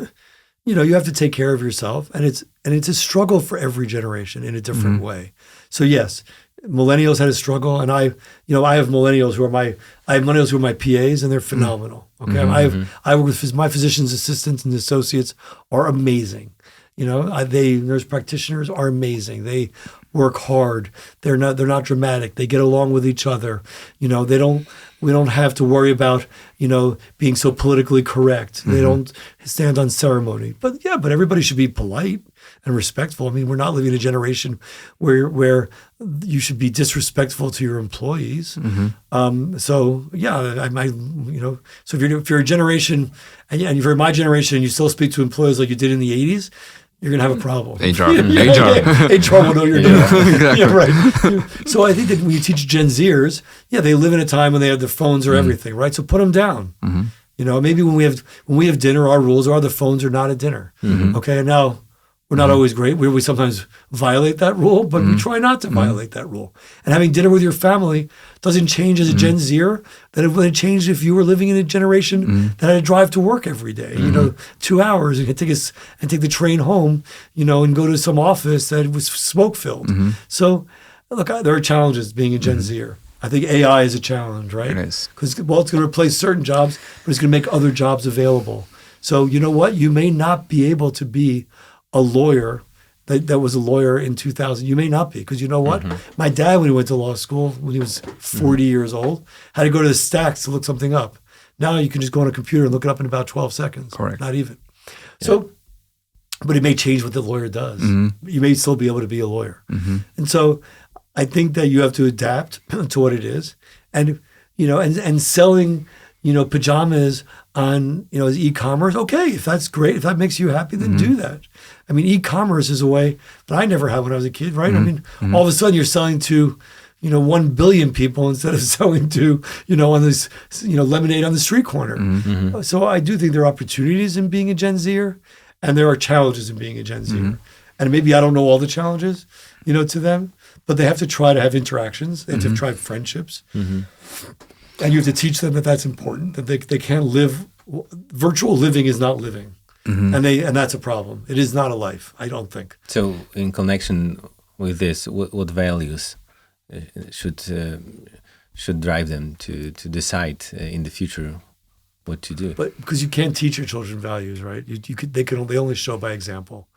Speaker 3: you have to take care of yourself, and it's a struggle for every generation in a different way. So yes, millennials had a struggle, and I have millennials who are my PAs, and they're phenomenal. Okay, I work with my physician's assistants and associates are amazing. Nurse practitioners are amazing. They work hard. They're not dramatic. They get along with each other. We don't have to worry about, being so politically correct. They don't stand on ceremony. But everybody should be polite and respectful. I mean, we're not living in a generation where you should be disrespectful to your employees. So if you're a generation and if you're my generation and you still speak to employees like you did in the 80s, you're going to have a problem. HR will know you're doing. Exactly. Yeah, right. So I think that when you teach Gen Zers, they live in a time when they have their phones or everything, right? So put them down. Maybe when we have dinner, our rules are the phones are not at dinner. Okay, and now we're not always great. We sometimes violate that rule, but we try not to violate that rule. And having dinner with your family doesn't change as a Gen Zer than it would change if you were living in a generation that had to drive to work every day. 2 hours and take the train home. And go to some office that was smoke filled. So, look, there are challenges being a Gen Zer. I think AI is a challenge, right? It is. Because it's going to replace certain jobs, but it's going to make other jobs available. So you know what? You may not be able to be a lawyer that was a lawyer in 2000. You may not be, because you know what? My dad, when he went to law school, when he was 40 years old, had to go to the stacks to look something up. Now you can just go on a computer and look it up in about 12 seconds. Correct. Not even. So, but it may change what the lawyer does. You may still be able to be a lawyer. And so I think that you have to adapt to what it is. And, and selling, pajamas on, as e-commerce, okay, if that's great, if that makes you happy, then do that. I mean, e-commerce is a way that I never had when I was a kid, right? I mean, all of a sudden you're selling to, 1 billion people instead of selling to, on this, lemonade on the street corner. So I do think there are opportunities in being a Gen Zer, and there are challenges in being a Gen Zer. And maybe I don't know all the challenges, to them, but they have to try to have interactions. They have to try friendships. And you have to teach them that that's important, that they can't live. Virtual living is not living. And that's a problem. It is not a life, I don't think.
Speaker 2: So in connection with this, what values should drive them to decide in the future what to do?
Speaker 3: But because you can't teach your children values, right? They only show by example.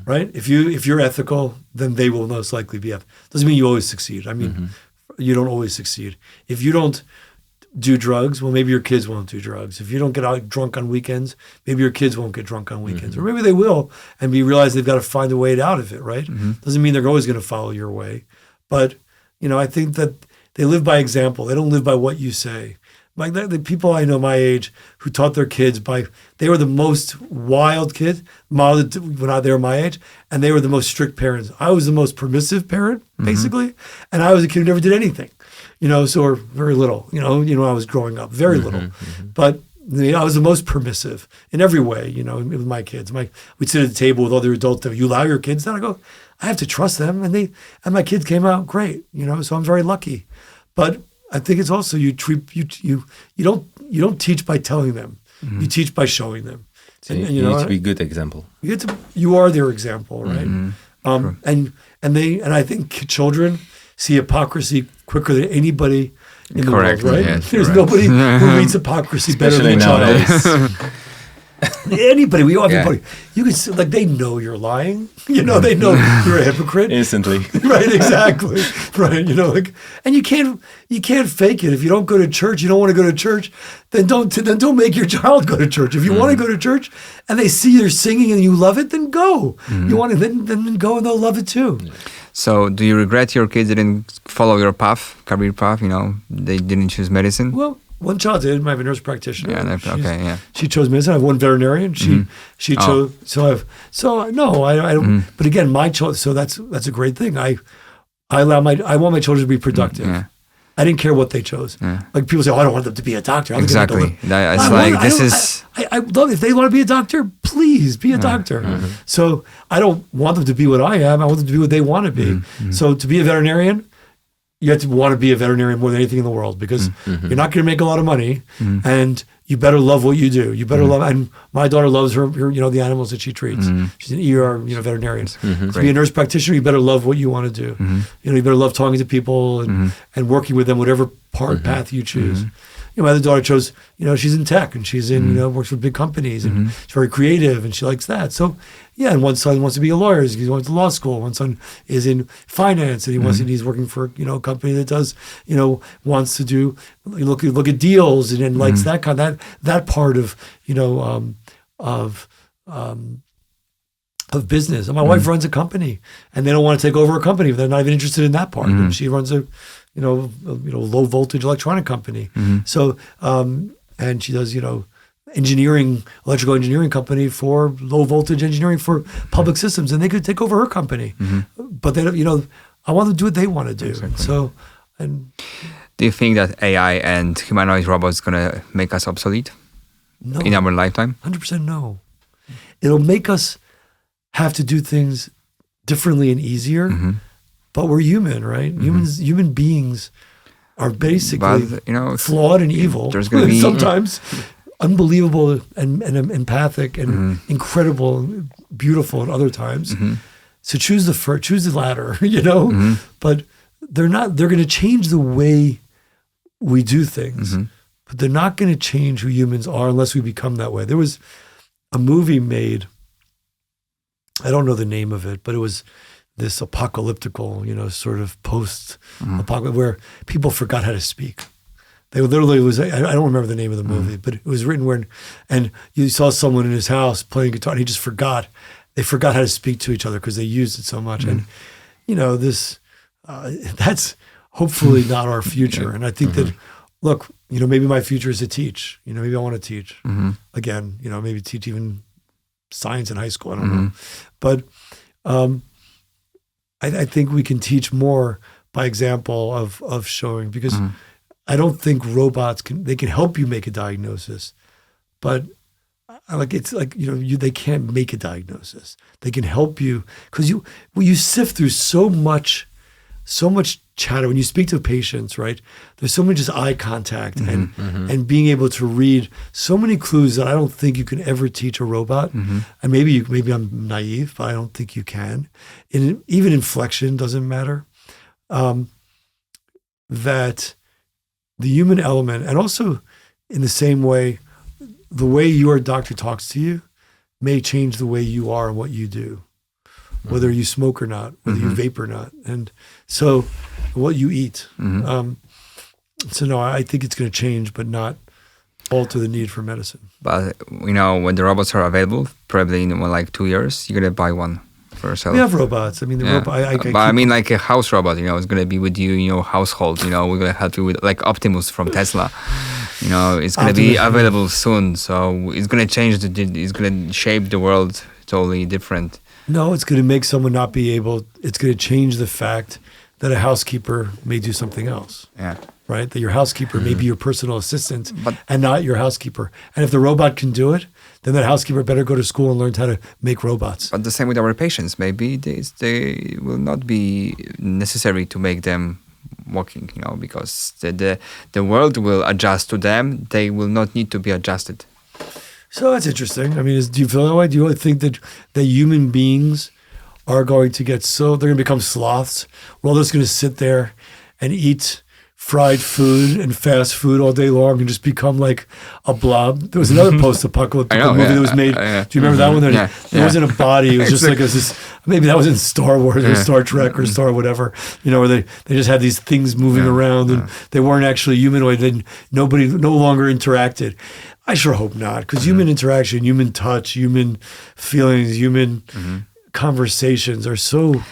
Speaker 3: Right? If you're ethical, then they will most likely be ethical. Doesn't mean you always succeed. I mean, you don't always succeed. If you don't do drugs, well, maybe your kids won't do drugs. If you don't get out drunk on weekends, maybe your kids won't get drunk on weekends. Or maybe they will, and you realize they've got to find a way out of it, right? Doesn't mean they're always going to follow your way. But, I think that they live by example. They don't live by what you say. Like the people I know my age who taught their kids they were the most wild kids when they were my age, and they were the most strict parents. I was the most permissive parent, basically, and I was a kid who never did anything, or very little, when I was growing up, very little. But I was the most permissive in every way, with my kids. We'd sit at the table with other adults. You allow your kids down? I go, I have to trust them, and my kids came out great, so I'm very lucky. But I think it's also you don't teach by telling them. You teach by showing them.
Speaker 2: So you need to be a good example.
Speaker 3: You are their example, right? And I think children see hypocrisy quicker than anybody in the world, right? Yes, There's nobody who reads hypocrisy better than a child. Anybody, everybody. You can see, they know you're lying. They know you're a hypocrite
Speaker 2: instantly.
Speaker 3: Right, exactly. Right, and you can't fake it. If you don't go to church, you don't want to go to church, then don't make your child go to church. If you want to go to church and they see you're singing and you love it, then go. You want to then go and they'll love it too.
Speaker 1: So, do you regret your kids didn't follow your career path? They didn't choose medicine?
Speaker 3: Well, One child did. I have a nurse practitioner.
Speaker 1: Yeah, okay, yeah.
Speaker 3: She chose medicine. I have one veterinarian. She chose. I don't. But again, my choice. So that's a great thing. I want my children to be productive.
Speaker 1: Yeah.
Speaker 3: I didn't care what they chose. Yeah. Like people say, "Oh, I don't want them to be a doctor."
Speaker 1: Exactly.
Speaker 3: I love if they want to be a doctor, please be a doctor. So I don't want them to be what I am. I want them to be what they want to be. So to be a veterinarian, you have to want to be a veterinarian more than anything in the world because you're not going to make a lot of money, and you better love what you do. You better love. And my daughter loves her the animals that she treats. She's an ER, veterinarian. To be a nurse practitioner, you better love what you want to do. You better love talking to people and working with them, whatever path you choose. My other daughter chose, she's in tech and she's in, works with big companies and she's very creative and she likes that. So, yeah, and one son wants to be a lawyer. He's going to law school. One son is in finance and he's working for, a company that does, wants to do, look at deals and likes that that part of, of business. And my wife runs a company and they don't want to take over a company. They're not even interested in that part. And she runs a low voltage electronic company. So, and she does, electrical engineering company for low voltage engineering for public systems, and they could take over her company. But they don't, I want them to do what they want to do. Exactly. So,
Speaker 1: do you think that AI and humanoid robots is going to make us obsolete in our lifetime?
Speaker 3: 100% no. It'll make us have to do things differently and easier. But we're human, right? Human beings are basically flawed and evil.
Speaker 1: There's going to be
Speaker 3: sometimes unbelievable and empathic and incredible and beautiful at other times. So choose the latter, But they're going to change the way we do things. But they're not going to change who humans are unless we become that way. There was a movie made, I don't know the name of it, but it was this apocalyptical, sort of post-apocalyptic, where people forgot how to speak. They literally I don't remember the name of the movie, but it was written and you saw someone in his house playing guitar and he just forgot. They forgot how to speak to each other because they used it so much. And, that's hopefully not our future. And I think that, look, maybe my future is to teach. Maybe I want to teach. Again, maybe teach even science in high school. I don't know. But I think we can teach more by example of showing, because I don't think robots they can help you make a diagnosis, but they can't make a diagnosis. They can help you because you sift through so much chatter when you speak to patients, right? There's so much just eye contact and being able to read so many clues that I don't think you can ever teach a robot. And maybe I'm naive, but I don't think you can. And even inflection doesn't matter. That the human element, and also in the same way, the way your doctor talks to you may change the way you are and what you do. Whether you smoke or not, whether you vape or not. And so what you eat. So no, I think it's going to change, but not alter the need for medicine.
Speaker 1: But, when the robots are available, probably in 2 years, you're going to buy one for yourself.
Speaker 3: We have robots. I mean,
Speaker 1: I mean like a house robot, it's going to be with you in your household, we're going to help you with like Optimus from Tesla. It's going to be available soon. So it's going to change, it's going to shape the world totally different.
Speaker 3: No, it's going to make someone not be able, it's going to change the fact that a housekeeper may do something else.
Speaker 1: Yeah.
Speaker 3: Right? That your housekeeper may be your personal assistant and not your housekeeper. And if the robot can do it, then that housekeeper better go to school and learn how to make robots.
Speaker 1: But the same with our patients. Maybe they will not be necessary to make them walking, because the world will adjust to them. They will not need to be adjusted.
Speaker 3: So that's interesting. I mean, do you feel that way? Do you really think that human beings are going to they're going to become sloths? We're all just going to sit there and eat fried food and fast food all day long and just become like a blob. There was another post-apocalyptic movie that was made. Do you remember that one? There wasn't a body. It was just like this. Maybe that was in Star Wars or Star Trek or Star whatever. Where they just had these things moving around and they weren't actually humanoid. Then nobody no longer interacted. I sure hope not, because human interaction, human touch, human feelings, human conversations are so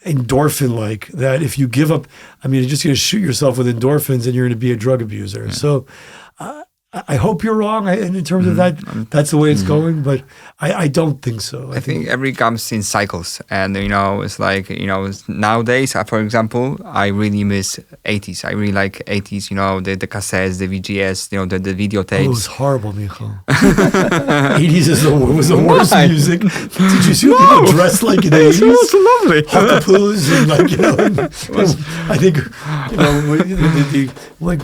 Speaker 3: endorphin-like that if you give up, I mean, you're just going to shoot yourself with endorphins and you're going to be a drug abuser. So I hope you're wrong in terms of that. That's the way it's going, but I don't think so.
Speaker 1: I think every comes in cycles, and it's like nowadays. For example, I really miss 80s. I really like 80s. The cassettes, the VGS, the videotapes.
Speaker 3: Oh, it was horrible, Michal. 80s was the worst music. Did you see what people dressed like in the 80s?
Speaker 1: It was lovely.
Speaker 3: Hockapoos and I think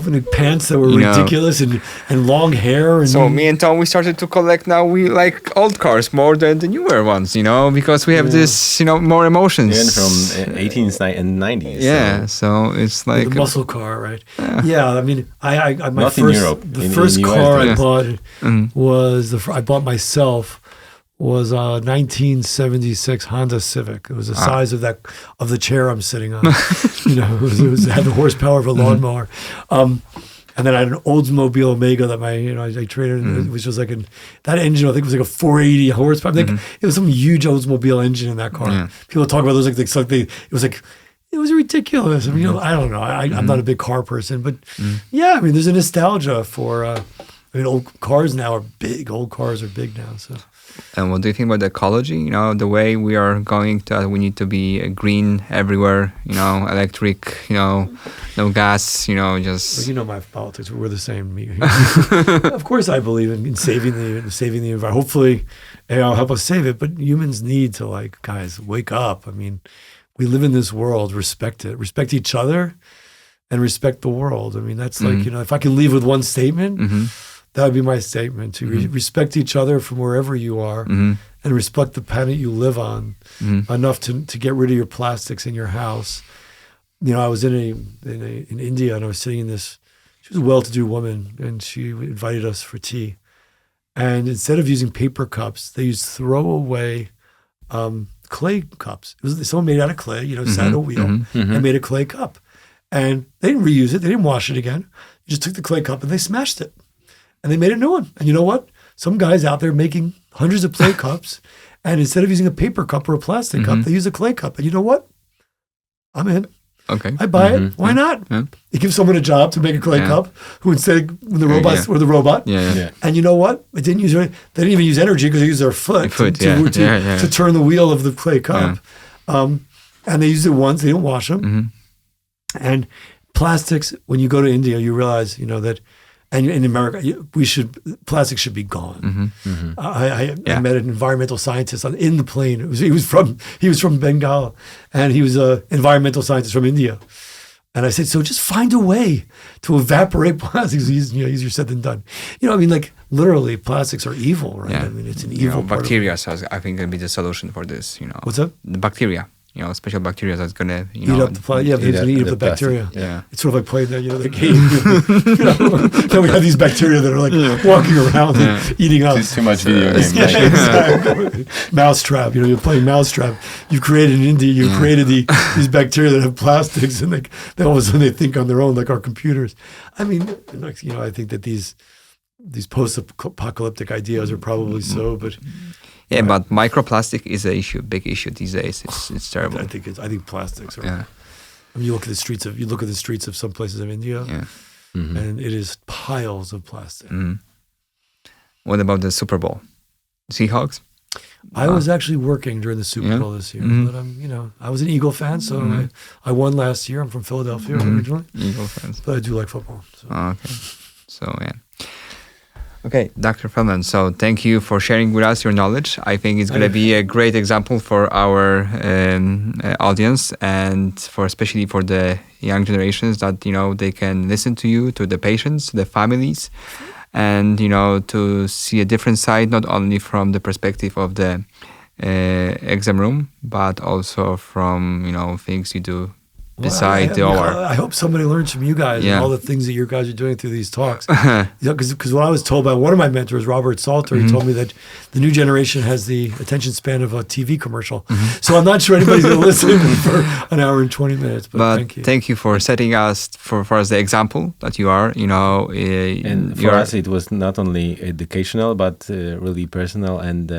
Speaker 3: the pants that were ridiculous and long hair. And
Speaker 1: so me and Tom, we started to collect now. We like old cars more than the newer ones, because we have this, more emotions.
Speaker 2: Even from 18s and 90s.
Speaker 1: Yeah, so it's like
Speaker 3: the muscle car, right? Yeah, I mean, I my
Speaker 2: not
Speaker 3: first,
Speaker 2: in Europe.
Speaker 3: The
Speaker 2: in
Speaker 3: first car I bought
Speaker 1: Mm-hmm.
Speaker 3: I bought myself was a 1976 Honda Civic. It was the size of the chair I'm sitting on. It had the horsepower of a lawnmower. And then I had an Oldsmobile Omega that I traded in. It was just like that engine, I think it was like a 480 horsepower. I think it was some huge Oldsmobile engine in that car.
Speaker 1: Yeah.
Speaker 3: People talk about those it was ridiculous. I mean, I don't know. I'm not a big car person, but yeah, I mean, there's a nostalgia for, old cars now are big. Old cars are big now, so.
Speaker 1: And what do you think about the ecology? The way we are going to, we need to be green everywhere, electric, no gas, just...
Speaker 3: Well, my politics, we're the same. Of course I believe in saving the environment. Hopefully it'll help us save it, but humans need to guys, wake up. I mean, we live in this world, respect it. Respect each other and respect the world. I mean, that's if I can leave with one statement, that would be my statement, to respect each other from wherever you are and respect the planet you live on enough to get rid of your plastics in your house. I was in India and I was sitting in this, she was a well-to-do woman and she invited us for tea. And instead of using paper cups, they used throwaway clay cups. It was someone made out of clay, sat at a wheel and made a clay cup. And they didn't reuse it. They didn't wash it again. They just took the clay cup and they smashed it. And they made a new one. And you know what? Some guys out there making hundreds of clay cups, and instead of using a paper cup or a plastic cup, they use a clay cup. And you know what? I'm in.
Speaker 1: Okay.
Speaker 3: I buy it. Why not?
Speaker 1: Yeah.
Speaker 3: You give someone a job to make a clay cup, who instead the robots were the robot.
Speaker 1: Yeah.
Speaker 3: And you know what? They didn't even use energy because they used their foot to turn the wheel of the clay cup. And they used it once. They didn't wash them. And plastics, when you go to India, you realize, that. And in America, plastic should be gone. I met an environmental scientist in the plane. He was from Bengal, and he was an environmental scientist from India. And I said, so just find a way to evaporate plastics. Easier said than done. Literally, plastics are evil, right?
Speaker 1: Yeah.
Speaker 3: I mean, it's an evil.
Speaker 1: Bacteria, I think, can be the solution for this.
Speaker 3: What's that?
Speaker 1: The bacteria. Special bacteria that's gonna
Speaker 3: eat up the plastic. Yeah, they're gonna eat up the bacteria.
Speaker 1: Yeah,
Speaker 3: it's sort of like playing the game. Then we have these bacteria that are walking around and eating up.
Speaker 2: It's too much video game.
Speaker 3: Yeah, exactly. Mousetrap. You're playing Mousetrap. You created in India. You created these bacteria that have plastics, and they all of a sudden they think on their own, like our computers. I mean, I think that these post-apocalyptic ideas are probably so, but.
Speaker 1: Yeah, but microplastic is an issue, big issue these days. It's terrible.
Speaker 3: I think plastics are. Yeah. I mean, you look at the streets of some places of India, and it is piles of plastic.
Speaker 1: What about the Super Bowl? Seahawks?
Speaker 3: I was actually working during the Super Bowl this year, but I was an Eagle fan, so I won last year. I'm from Philadelphia originally.
Speaker 1: Eagle fans,
Speaker 3: but I do like football. So.
Speaker 1: Okay, so yeah. Okay, Dr. Feldman, so thank you for sharing with us your knowledge. I think it's going to be a great example for our audience and especially for the young generations that, they can listen to you, to the patients, the families, and, to see a different side, not only from the perspective of the exam room, but also from, things you do beside the OR.
Speaker 3: I hope somebody learns from you guys and all the things that you guys are doing through these talks. Because what I was told by one of my mentors, Robert Salter, he told me that the new generation has the attention span of a TV commercial. So I'm not sure anybody's going to listen for an hour and 20 minutes. But
Speaker 1: thank you for setting us for us the example that you are.
Speaker 2: And for us, it was not only educational but really personal, and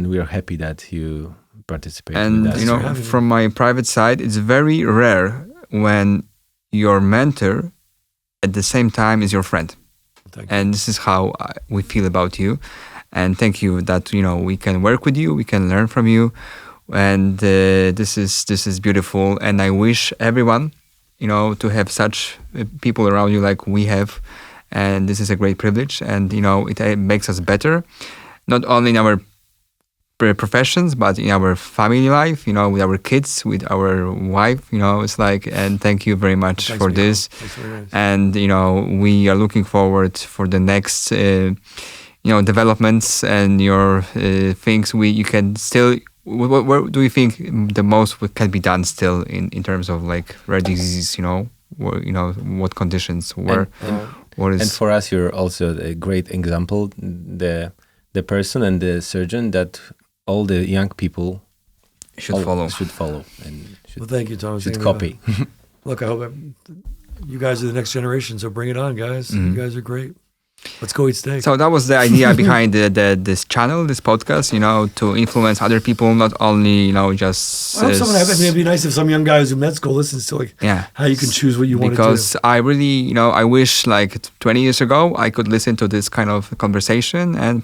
Speaker 2: we are happy that you participating
Speaker 1: And
Speaker 2: with us.
Speaker 1: you know, from my private side, it's very rare when your mentor at the same time is your friend. And this is how we feel about you. And thank you that, you know, we can work with you, we can learn from you. And this is beautiful. And I wish everyone, you know, to have such people around you like we have. And this is a great privilege. And, you know, it makes us better, not only in our professions, but in our family life, you know, with our kids, with our wife, you know, it's like, and thank you very much for this. And, you know, we are looking forward for the next, you know, developments and your things. You can still, where do you think the most can be done still in terms of like rare diseases, you know, what conditions, where, what is.
Speaker 2: And for us, you're also a great example, the person and the surgeon that all the young people
Speaker 1: should follow
Speaker 2: and should,
Speaker 3: well, thank you, Tom.
Speaker 2: should copy.
Speaker 3: Look, I hope you guys are the next generation, so bring it on, guys. You guys are great. Let's go eat steak.
Speaker 1: So that was the idea behind this channel, this podcast, you know, to influence other people, not only, you know, just.
Speaker 3: I hope it'd be nice if some young guy who's in med school listens to like how you can choose what you want to do.
Speaker 1: Because I really, you know, I wish like 20 years ago I could listen to this kind of conversation and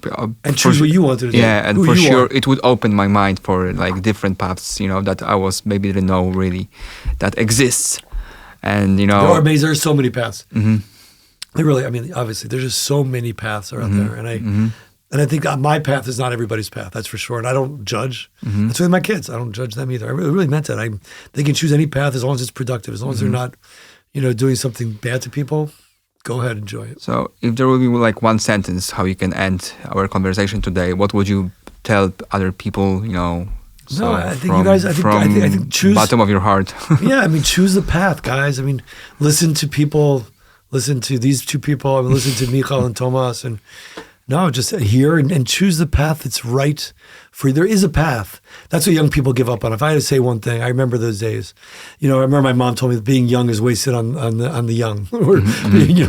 Speaker 3: choose what you want to do.
Speaker 1: Yeah, and for sure it would open my mind for like different paths, you know, that I was maybe didn't know really that exists. And, you know.
Speaker 3: There are so many paths. They really, I mean, obviously, there's just so many paths are out there, and I think my path is not everybody's path. That's for sure, and I don't judge. That's with my kids. I don't judge them either. I really meant that. They can choose any path as long as it's productive, as long as they're not, you know, doing something bad to people. Go ahead, enjoy it.
Speaker 1: So, if there will be like one sentence how you can end our conversation today, what would you tell other people? You know.
Speaker 3: So I think you guys. I think choose
Speaker 1: bottom of your heart.
Speaker 3: Yeah, I mean, choose the path, guys. I mean, listen to people. Listen to these two people. I mean, listen to Michal and Thomas, and just hear and choose the path that's right for you. There is a path. That's what young people give up on. If I had to say one thing, I remember those days. You know, I remember my mom told me that being young is wasted on the young, or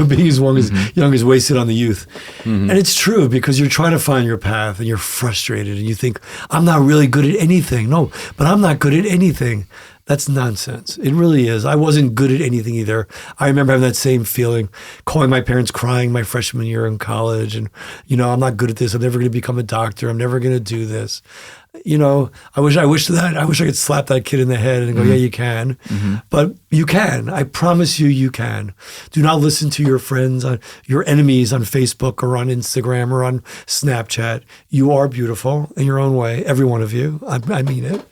Speaker 3: being as young is wasted on the youth. And it's true, because you're trying to find your path and you're frustrated and you think, I'm not really good at anything. No, but I'm not good at anything. That's nonsense. It really is. I wasn't good at anything either. I remember having that same feeling, calling my parents crying my freshman year in college, and, you know, I'm not good at this. I'm never going to become a doctor. I'm never going to do this. You know, I wish I could slap that kid in the head and go, yeah, you can. But you can. I promise you can. Do not listen to your friends, your enemies on Facebook or on Instagram or on Snapchat. You are beautiful in your own way, every one of you. I mean it.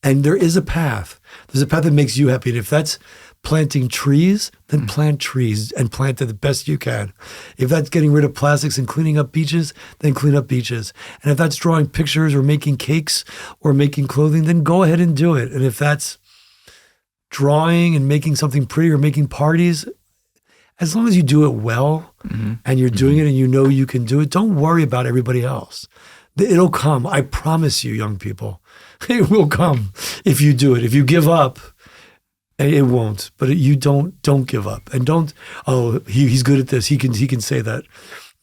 Speaker 3: And there is a path. There's a path that makes you happy. And if that's planting trees, then plant trees and plant it the best you can. If that's getting rid of plastics and cleaning up beaches, then clean up beaches. And if that's drawing pictures or making cakes or making clothing, then go ahead and do it. And if that's drawing and making something pretty or making parties, as long as you do it well and you're doing it and you know you can do it, don't worry about everybody else. It'll come. I promise you, young people. It will come if you do it. If you give up, it won't. But you don't give up, and don't. Oh, he's good at this. He can say that.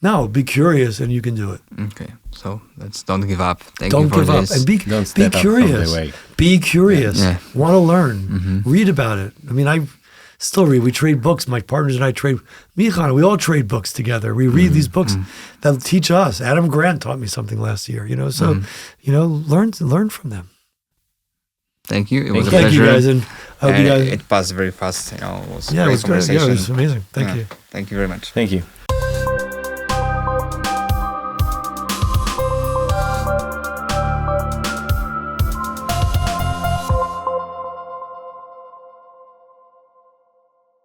Speaker 3: No, be curious, and you can do it.
Speaker 1: Okay, so don't give up.
Speaker 3: Don't give up, and be curious. Be curious. Yeah. Want to learn. Read about it. I mean, I still read. We trade books. My partners and I trade. Michal, we all trade books together. We read these books that teach us. Adam Grant taught me something last year. You know, so learn from them.
Speaker 1: Thank you. It was a pleasure.
Speaker 3: Thank you guys, and I hope you guys.
Speaker 1: It passed very fast. You know, it was
Speaker 3: it was great. Yeah, it was amazing. Thank you.
Speaker 1: Thank you very much.
Speaker 2: Thank you.